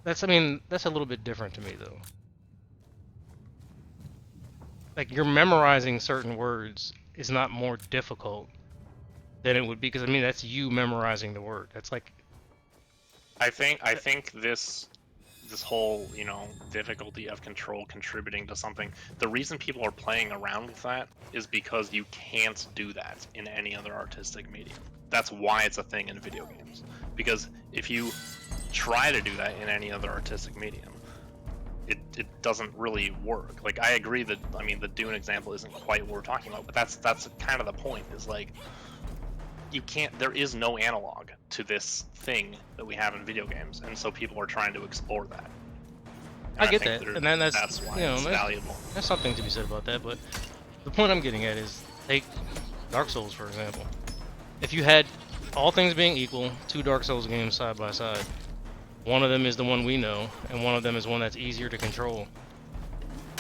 that's a little bit different to me though. Like, you're memorizing certain words is not more difficult than it would be, because I mean that's you memorizing the word. That's like. I think this whole, you know, difficulty of control contributing to something. The reason people are playing around with that is because you can't do that in any other artistic medium. That's why it's a thing in video games. Because if you try to do that in any other artistic medium, it doesn't really work. Like, I agree that, I mean, the Dune example isn't quite what we're talking about, but that's kind of the point, is like, you can't, there is no analog to this thing that we have in video games, and so people are trying to explore that. I get that, and then that's why it's valuable. There's something to be said about that, but the point I'm getting at is, take Dark Souls for example. If you had, all things being equal, two Dark Souls games side by side, one of them is the one we know, and one of them is one that's easier to control.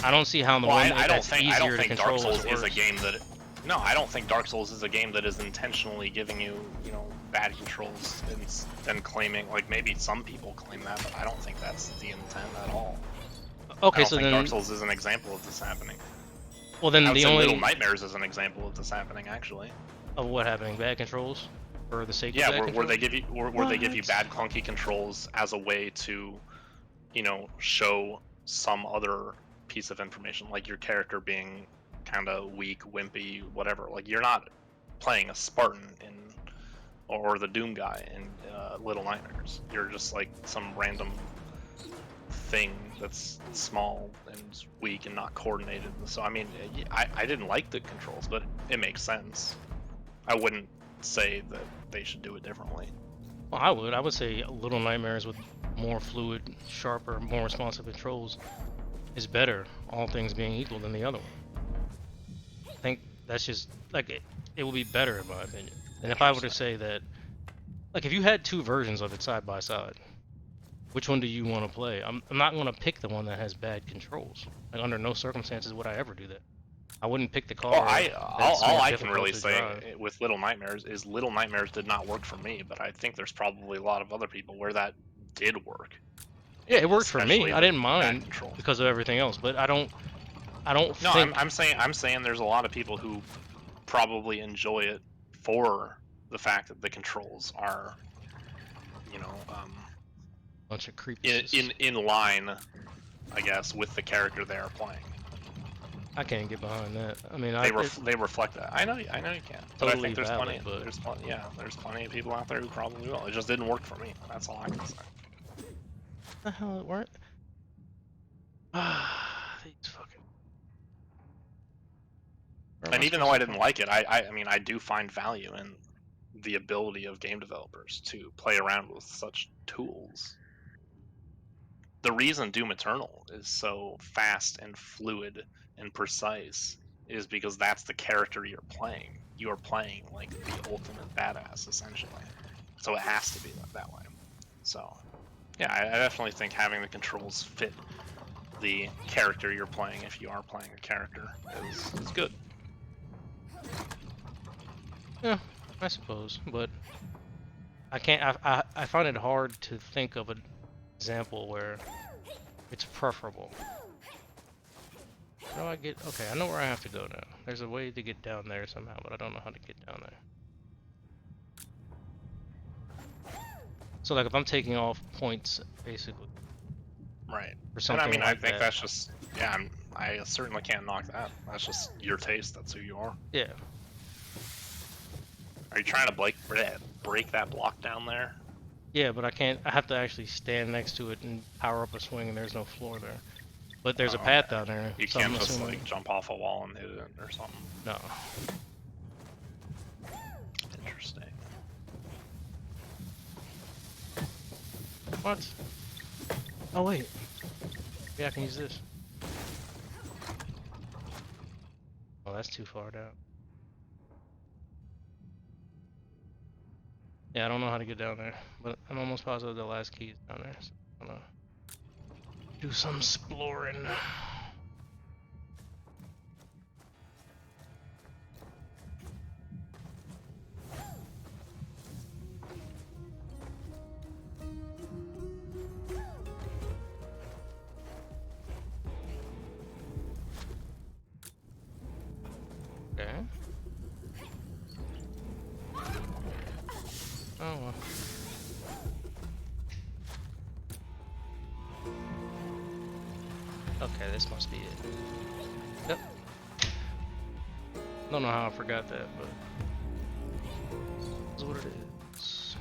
I don't see how the one that's easier to control Dark Souls is a game that. No, I don't think Dark Souls is a game that is intentionally giving you, you know, bad controls and then claiming, like, maybe some people claim that, but I don't think that's the intent at all. Okay, so then Dark Souls is an example of this happening. Well, then the only Little Nightmares is an example of this happening, actually. Of what happening? Bad controls, for the sake of bad controls? Where they give you bad clunky controls as a way to, you know, show some other piece of information, like your character being kind of weak, wimpy, whatever. Like you're not playing a Spartan in or the Doom guy in Little Nightmares. You're just like some random thing that's small and weak and not coordinated. So I mean, I didn't like the controls, but it makes sense. I wouldn't say that they should do it differently. Well, I would say Little Nightmares with more fluid, sharper, more responsive controls is better, all things being equal, than the other one. I think that's just like it will be better in my opinion. And if I were to say that, like if you had two versions of it side by side, which one do you want to play? I'm not going to pick the one that has bad controls. Like under no circumstances would I ever do that. I wouldn't pick the Well, car that's all more I can difficult really to say drive. with Little Nightmares is Little Nightmares did not work for me, but I think there's probably a lot of other people where that did work, Yeah, it worked for me. especially I the didn't bad mind controls. because of everything else, but I don't No, think. I'm saying there's a lot of people who probably enjoy it for the fact that the controls are, you know, Bunch of creeps. in line, I guess, with the character they are playing. I can't get behind that. I mean, They reflect that. I know you can. But I totally think there's valid, plenty. but There's plenty of people out there who probably will. It just didn't work for me. That's all I can say. the hell it worked. Ah, these fucking. Where am And I even though supposed I to didn't find? like it, I mean, I do find value in the ability of game developers to play around with such tools. The reason Doom Eternal is so fast and fluid and precise is because that's the character you're playing. You are playing like the ultimate badass, essentially. So it has to be that way. So, yeah, I definitely think having the controls fit the character you're playing, if you are playing a character, is good. Yeah, I suppose, but I can't. I find it hard to think of an example where it's preferable. How do I get? Okay, I know where I have to go now. There's a way to get down there somehow, but I don't know how to get down there. So like if I'm taking off points, basically, Right. for And I something mean, I like think that. that's just, yeah, I certainly can't knock that. That's just your taste. That's who you are. Yeah. Are you trying to break that block down there? Yeah, but I can't. I have to actually stand next to it and power up a swing, and there's no floor there. But there's a Oh, path okay. down there, You so can't I'm just assuming. like jump off a wall and hit it or something. No. Interesting. What? Oh wait. Yeah, I can use this. Oh, that's too far down. Yeah, I don't know how to get down there, but I'm almost positive the last key is down there. So I'm gonna do some exploring. Okay. Oh well. Okay, this must be it. Yep. Don't know how I forgot that, but that's what it is.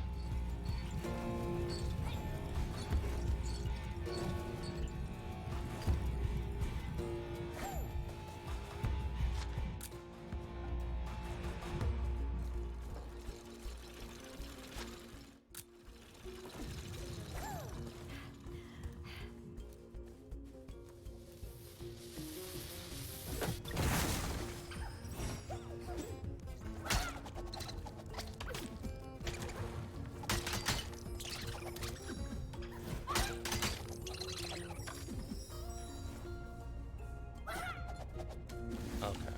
Okay.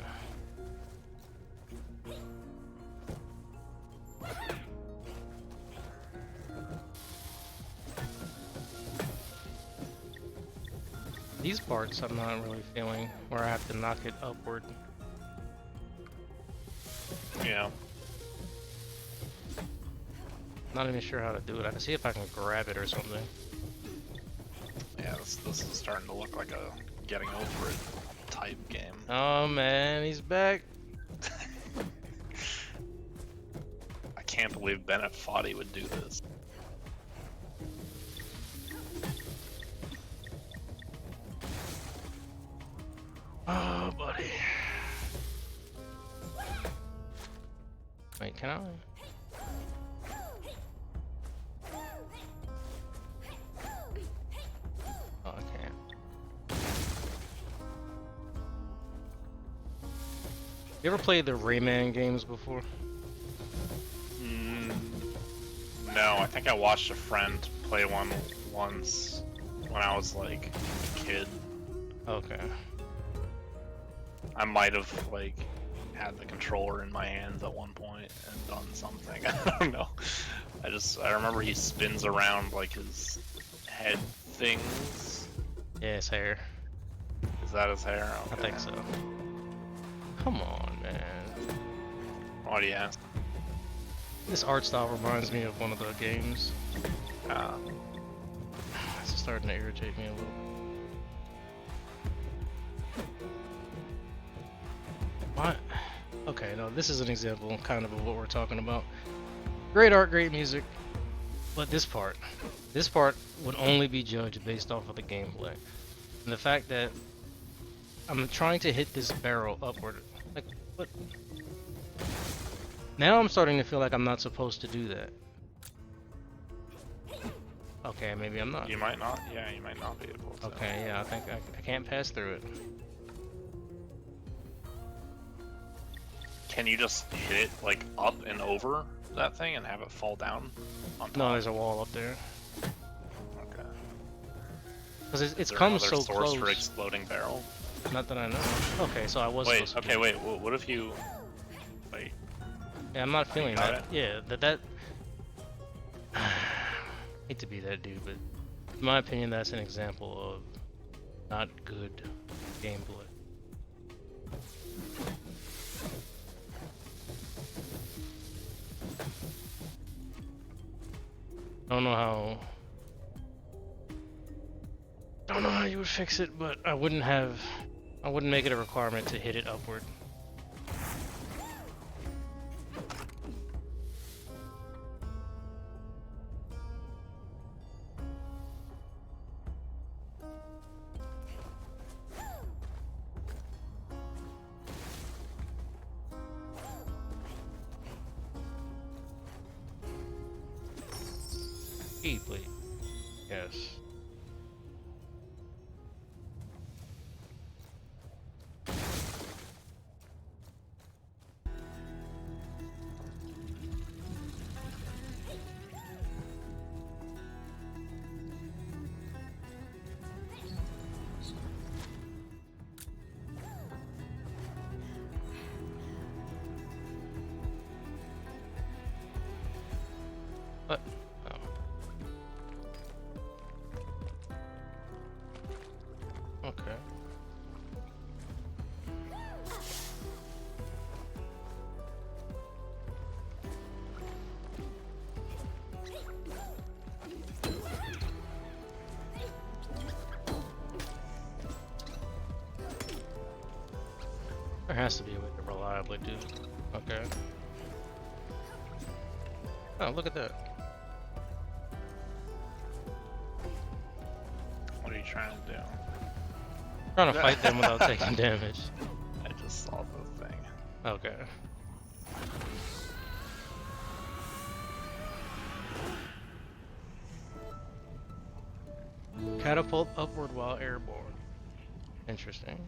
These parts I'm not really feeling where I have to knock it upward. Yeah. Not even sure how to do it. I can see if I can grab it or something. Yeah, Yeah, this is starting to look like a getting over it type game. Oh man, he's back. I can't believe Bennett Foddy would do this. Oh, buddy. Wait, can I? Oh, I can't. You ever played the Rayman games before? No, I think I watched a friend play one once when I was like a kid. Okay. I might have like had the controller in my hands at one point and done something. I don't know. I remember he spins around like his head things. Yeah, his hair. Is that his hair? I Okay. think so. Come on, man. Why do you ask? This art style reminds me of one of the games. It's starting to irritate me a little. What? Okay, no, this is an example kind of what we're talking about. Great art, great music, but this part would only be judged based off of the gameplay. And the fact that I'm trying to hit this barrel upward, like, what? Now I'm starting to feel like I'm not supposed to do that. Okay, maybe I'm not. You might not. Yeah, you might not be able to. Okay, yeah, I think I can't pass through it. Can you just hit it like up and over that thing and have it fall down on top? No, there's a wall up there. Okay. Because it's Is there come another so source close. for exploding barrel? Not that I know. Okay, so I was Wait. supposed to Okay. do Wait. What if you? Wait. Yeah, I'm not feeling got that. it? Yeah, that. Hate to be that dude, but in my opinion, that's an example of not good gameplay. Don't know how. Don't know how you would fix it, but I wouldn't make it a requirement to hit it upward. Deeply. Yes. What? Oh. Okay. There has to be a way to reliably do. Okay. Oh, look at that. What are you trying to do? Trying to fight them without taking damage. I just saw the thing. Okay. Catapult upward while airborne. Interesting.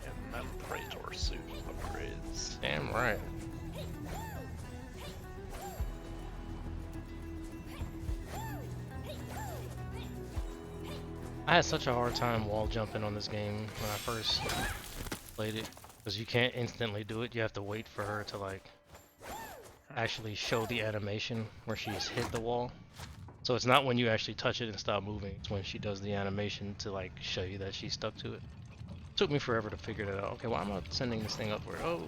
And then Praetor suit upgrades. Damn right. I had such a hard time wall jumping on this game when I first played it, because you can't instantly do it. You have to wait for her to like actually show the animation where she's hit the wall. So it's not when you actually touch it and stop moving. It's when she does the animation to like show you that she's stuck to it. Took me forever to figure that out. Okay, why am I sending this thing upward? Oh,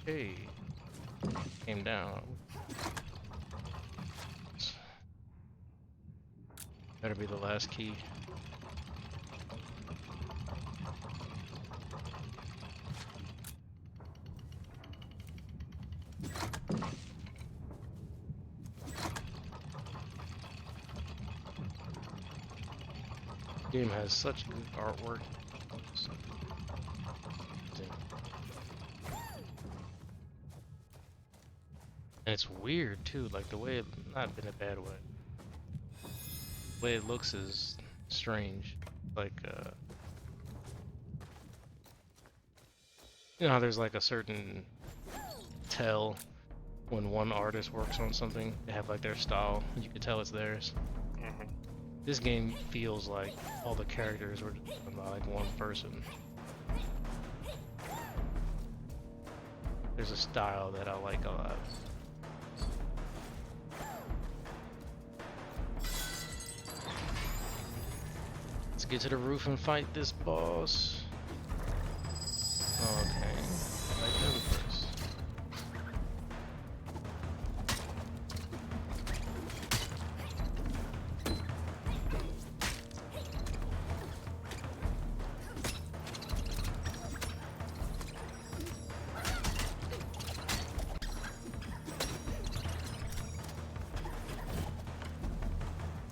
hey, came down. Better be the last key. Game has such good artwork. And it's weird too, like the way it, not in a bad way. The way it looks is strange. Like, you know how there's like a certain tell when one artist works on something, they have like their style, you can tell it's theirs. Mhm. This game feels like all the characters were done by like one person. There's a style that I like a lot. Let's get to the roof and fight this boss. Okay, fight them first.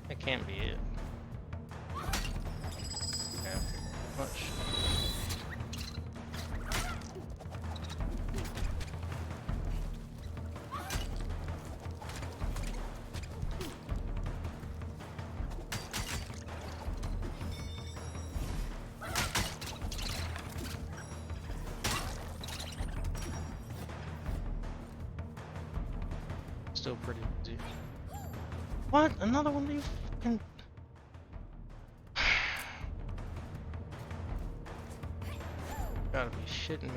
That can't be it. Yeah, much. Still pretty easy. What? Another one of you fucking... Gotta be shitting me.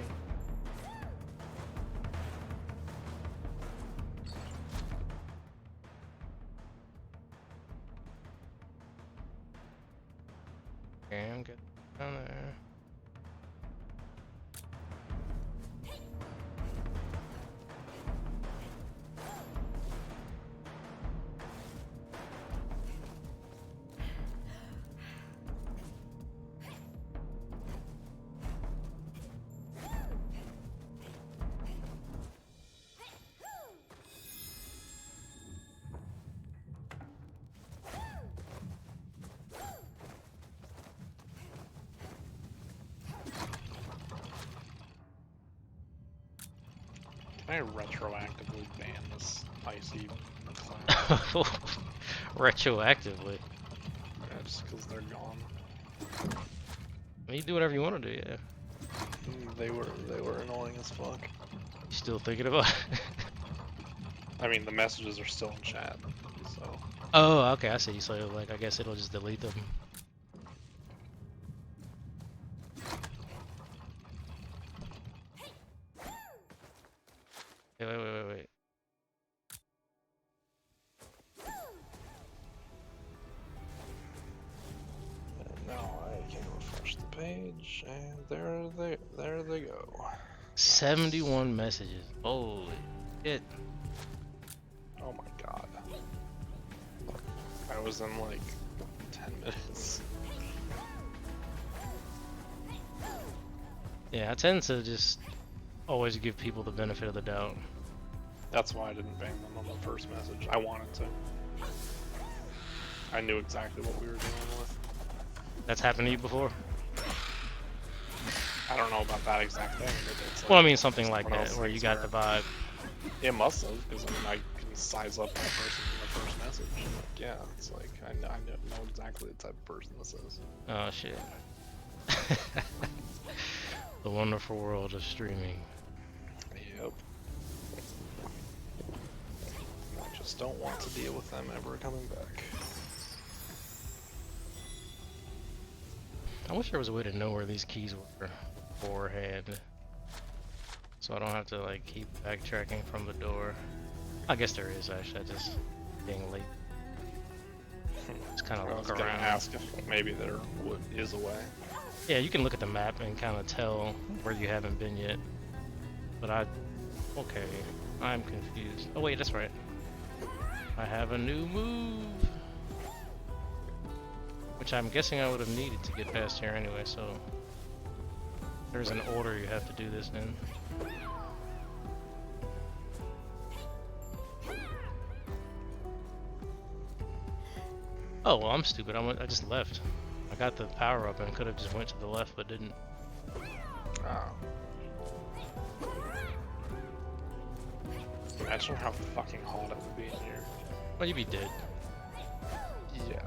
Okay, I'm getting down there. Can I retroactively ban this icy cloud? Retroactively. Yeah, just because they're gone. I mean, you do whatever you want to do, yeah. They were annoying as fuck. You still thinking about it? I mean, the messages are still in chat, so. Oh, okay, I see. So, like, I guess it'll just delete them. Wait, wait, wait, wait, wait. And now I can refresh the page, and there they go. 71 messages. Holy shit. Oh my god. I was in like 10 minutes. Yeah, I tend to just always give people the benefit of the doubt. That's why I didn't bang them on the first message. I wanted to. I knew exactly what we were dealing with. That's happened to you before? I don't know about that exact thing, but it's like, Well, I mean something like one of that, those where you things got the vibe. It must have, because I mean, I can size up that person from the first message. Like, yeah, it's like, I know exactly the type of person this is. Oh shit. The wonderful world of streaming. Yep. I just don't want to deal with them ever coming back. I wish there was a way to know where these keys were beforehand, so I don't have to like keep backtracking from the door. I guess there is actually, I just being late. kind of I was look gonna around. ask if maybe there is a way. Yeah, you can look at the map and kind of tell where you haven't been yet. But okay, I'm confused. Oh wait, that's right. I have a new move, which I'm guessing I would have needed to get past here anyway. So there's an order you have to do this in. Oh well, I'm stupid. I just left. I got the power up and could have just went to the left, but didn't. Imagine how fucking hot it would be in here. Well, you'd be dead. Yeah.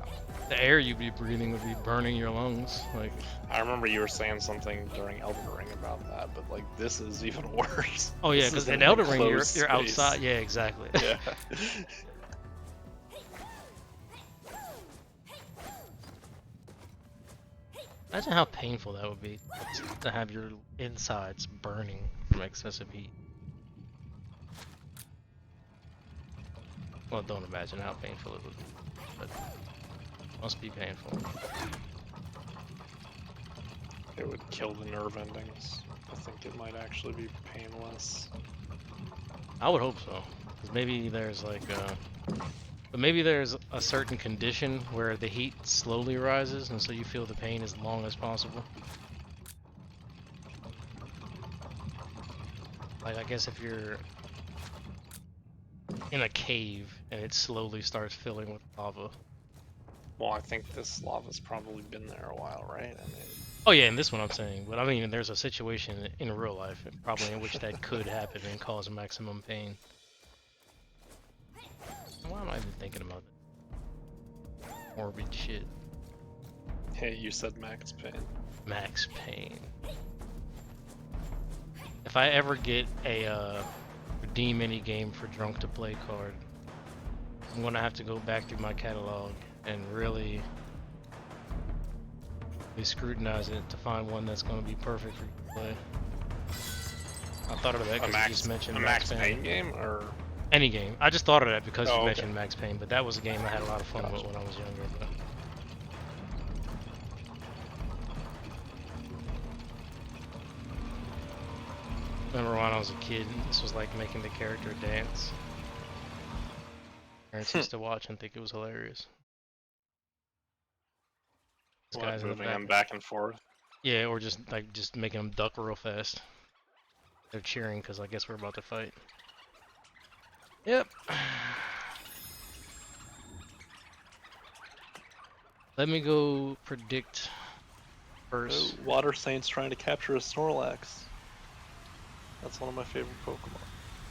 The air you'd be breathing would be burning your lungs. Like, I remember you were saying something during Elden Ring about that, but like this is even worse. oh yeah, This because is in a Elden Ring closed you're space. outside. Yeah, exactly. Yeah. Imagine how painful that would be to have your insides burning from excessive heat. Well, don't imagine how painful it would be, but it must be painful. It would kill the nerve endings. I think it might actually be painless. I would hope so, because maybe there's like but maybe there's a certain condition where the heat slowly rises, and so you feel the pain as long as possible. Like, I guess if you're in a cave and it slowly starts filling with lava. Well, I think this lava's probably been there a while, right? I mean, Oh yeah, in this one I'm saying, but I mean there's a situation in real life probably in which that could happen and cause maximum pain. Why am I even thinking about that? Morbid shit. hey, you said max pain. Max pain. If I ever get a redeem any game for drunk to play card, I'm gonna have to go back through my catalog and really scrutinize it to find one that's gonna be perfect for you to play. I thought of that because you just mentioned a Max Max Payne. Payne game, or Any game. I just thought of that because you okay. mentioned Max Payne, but that was a game I had a lot of fun with when I was younger. But... Remember when I was a kid, this was like making the character dance. Parents used to watch and think it was hilarious. This guy's in the moving back. them back and forth. Yeah, or just making them duck real fast. They're cheering because I guess we're about to fight. Yep. Let me go predict first. Water Saint's trying to capture a Snorlax. That's one of my favorite Pokemon.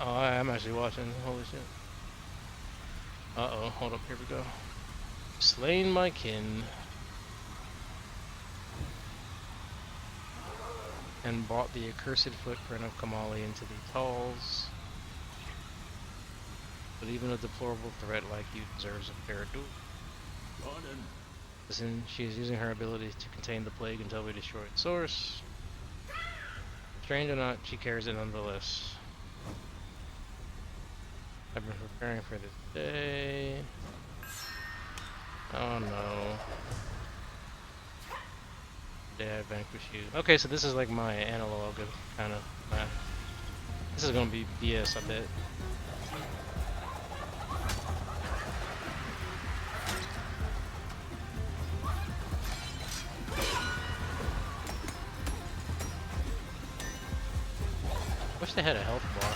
Oh, I am actually watching. Holy shit. Uh-oh, hold up, here we go. Slain my kin. And brought the accursed footprint of Kamali into the talls. But even a deplorable threat like you deserves a fair duel. Listen, she is using her abilities to contain the plague until we destroy its source. Strange or not, she carries it nonetheless. I've been preparing for this day. Oh no. Day I vanquish you. Okay, so this is like my analog of kind of this is gonna be BS, I bet. Wish they had a health bar.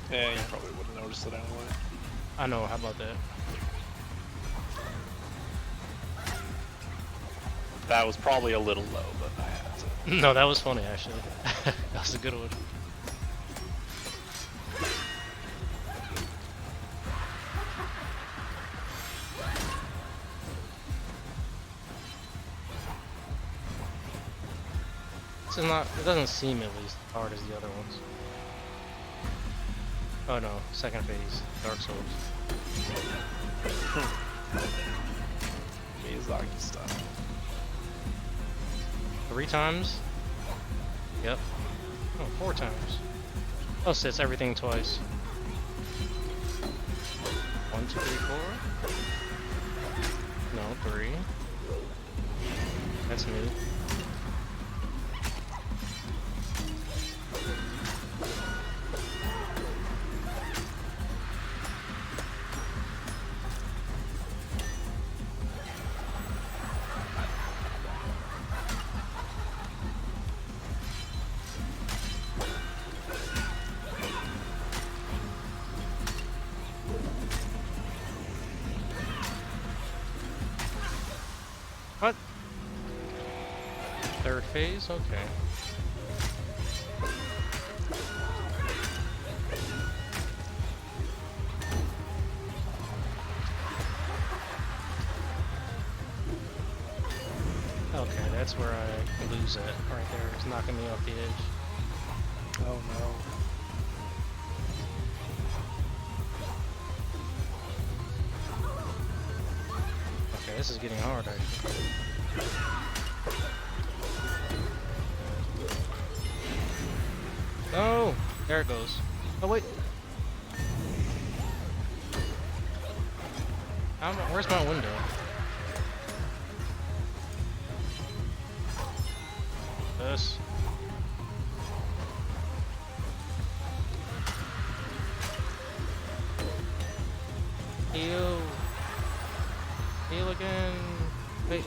Yeah, you probably wouldn't notice it anyway. I know, how about that? That was probably a little low, but I had to. No, that was funny actually. That was a good one. This is not, it doesn't seem at least hard as the other ones. Oh no, second phase, Dark Souls. Miyazaki stuff. 3 times? Yep. Oh, 4 times. Oh, so it's everything twice. 1, 2, 3, 4. No, 3. That's new. What? Third phase? Okay. Okay, that's where I lose it. Right there. It's knocking me off the edge. Oh no. Okay, this is getting hard actually. Oh! There it goes. Oh wait! Where's my window? This. Heal. Heal again. Wait.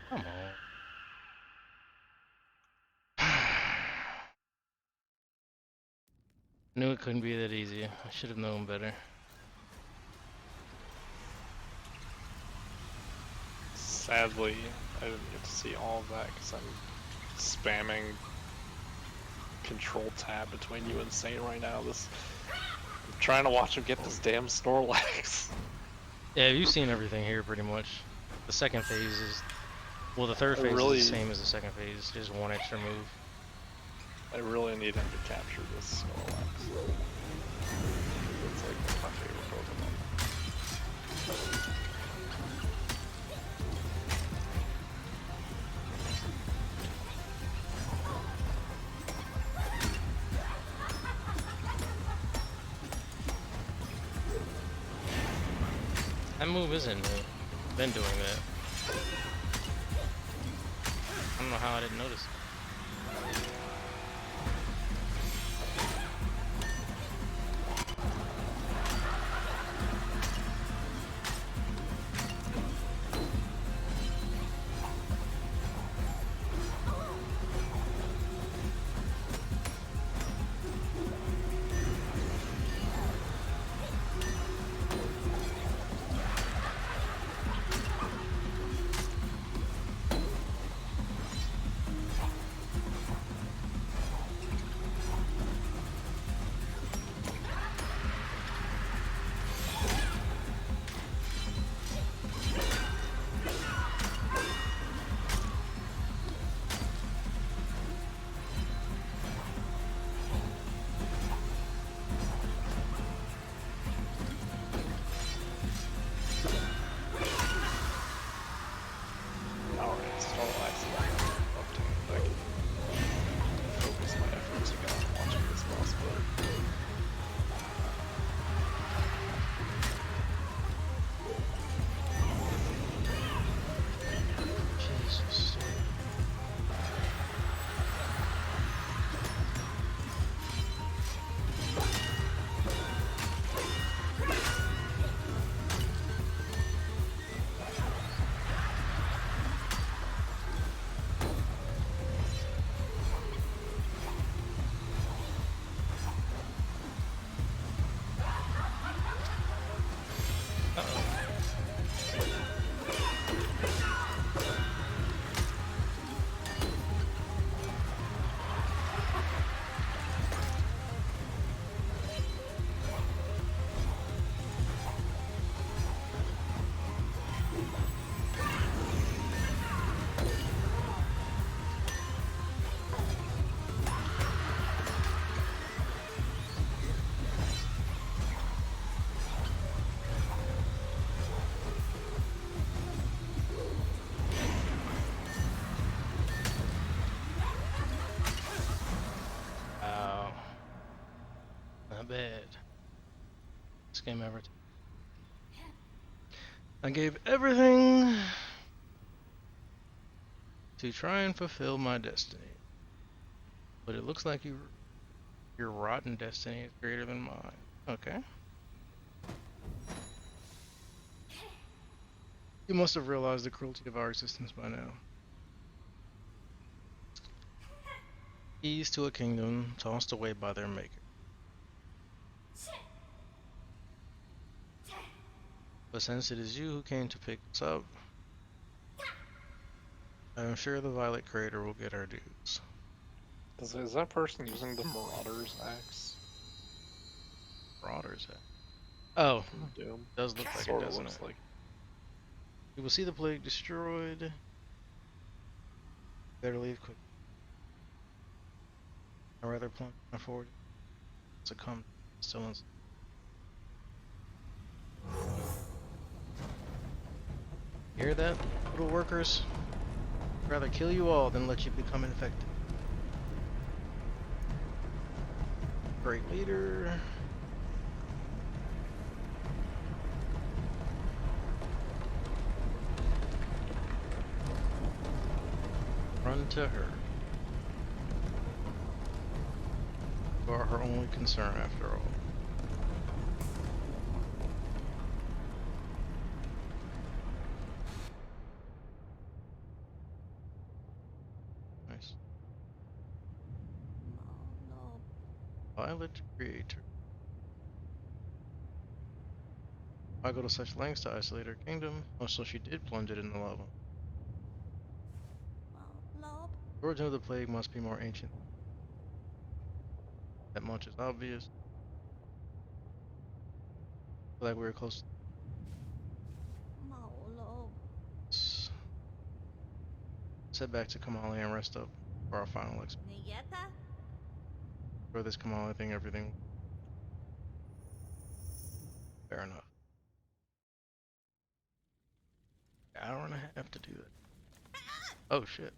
Come on. Knew it couldn't be that easy. I should have known better. Sadly, I didn't get to see all of that because I'm spamming Control Tab between you and Saint right now. I'm trying to watch him get this damn Snorlax. Yeah, you've seen everything here pretty much. The second phase is, well, the third phase really- is the same as the second phase, just one extra move. I really need him to capture this Snorlax. It's like my favorite Pokemon. That move isn't new. Been doing that. I don't know how I didn't notice it. bad. This game ever. I gave everything to try and fulfill my destiny. But it looks like your rotten destiny is greater than mine. Okay. You must have realized the cruelty of our existence by now. Keys to a kingdom tossed away by their maker. But since it is you who came to pick us up, I am sure the Violet Crater will get our dues. Is that person using the Marauder's axe? Marauders. Oh, From Doom? does look like it, Sort of doesn't looks it? like. You will see the plague destroyed. Better leave quick. I'd rather plunge forward. Succumb. Still in. Hear that, little workers? I'd rather kill you all than let you become infected. Great leader. Run to her. You are her only concern after all. Nice. Violet Creator. Why go to such lengths to isolate her kingdom? Oh, so she did plunge it in the lava. The origin of the plague must be more ancient. That much is obvious. Feel like we were close. Let's head back to Kamali and rest up for our final expedition. For this Kamali thing, everything. Fair enough. An hour and a half to do that. Oh shit.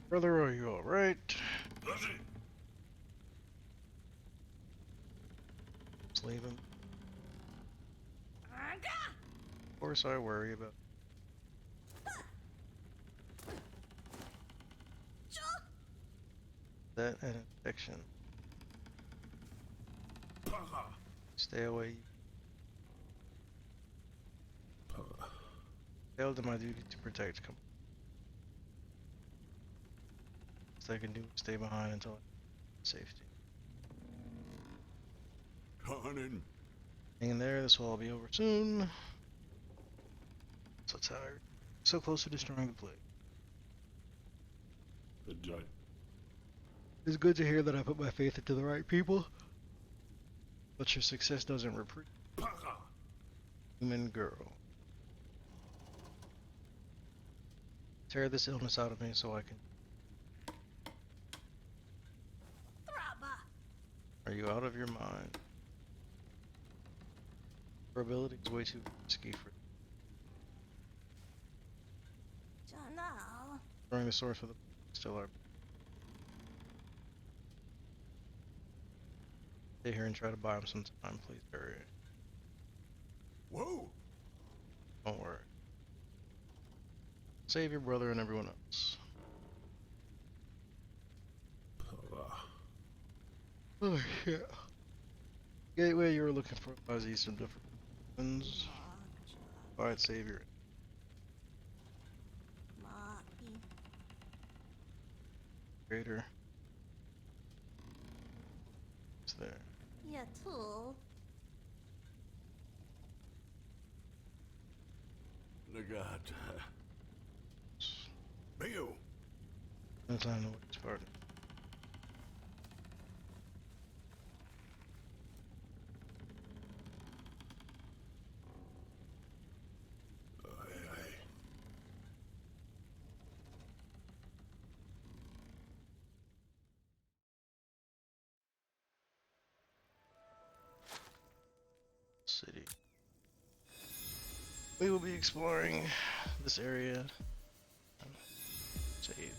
Brother, are you alright? Just leave him. Of course I worry about that and infection. Stay away. Failed in my duty to protect. Best I can do is stay behind until safety. Hang in there, this will all be over soon. So tired. So close to destroying the plague. It's good to hear that I put my faith into the right people. But your success doesn't reprieve. Human girl. Tear this illness out of me so I can. Are you out of your mind? Her ability is way too risky for. Throwing the source of the still are. Stay here and try to buy him some time, please hurry. Whoa! Don't worry. Save your brother and everyone else. Oh shit. Gateway you were looking for lies east of different ones. Alright, savior. Greater. It's there. No time to wait, pardon. we will be exploring this area. Save.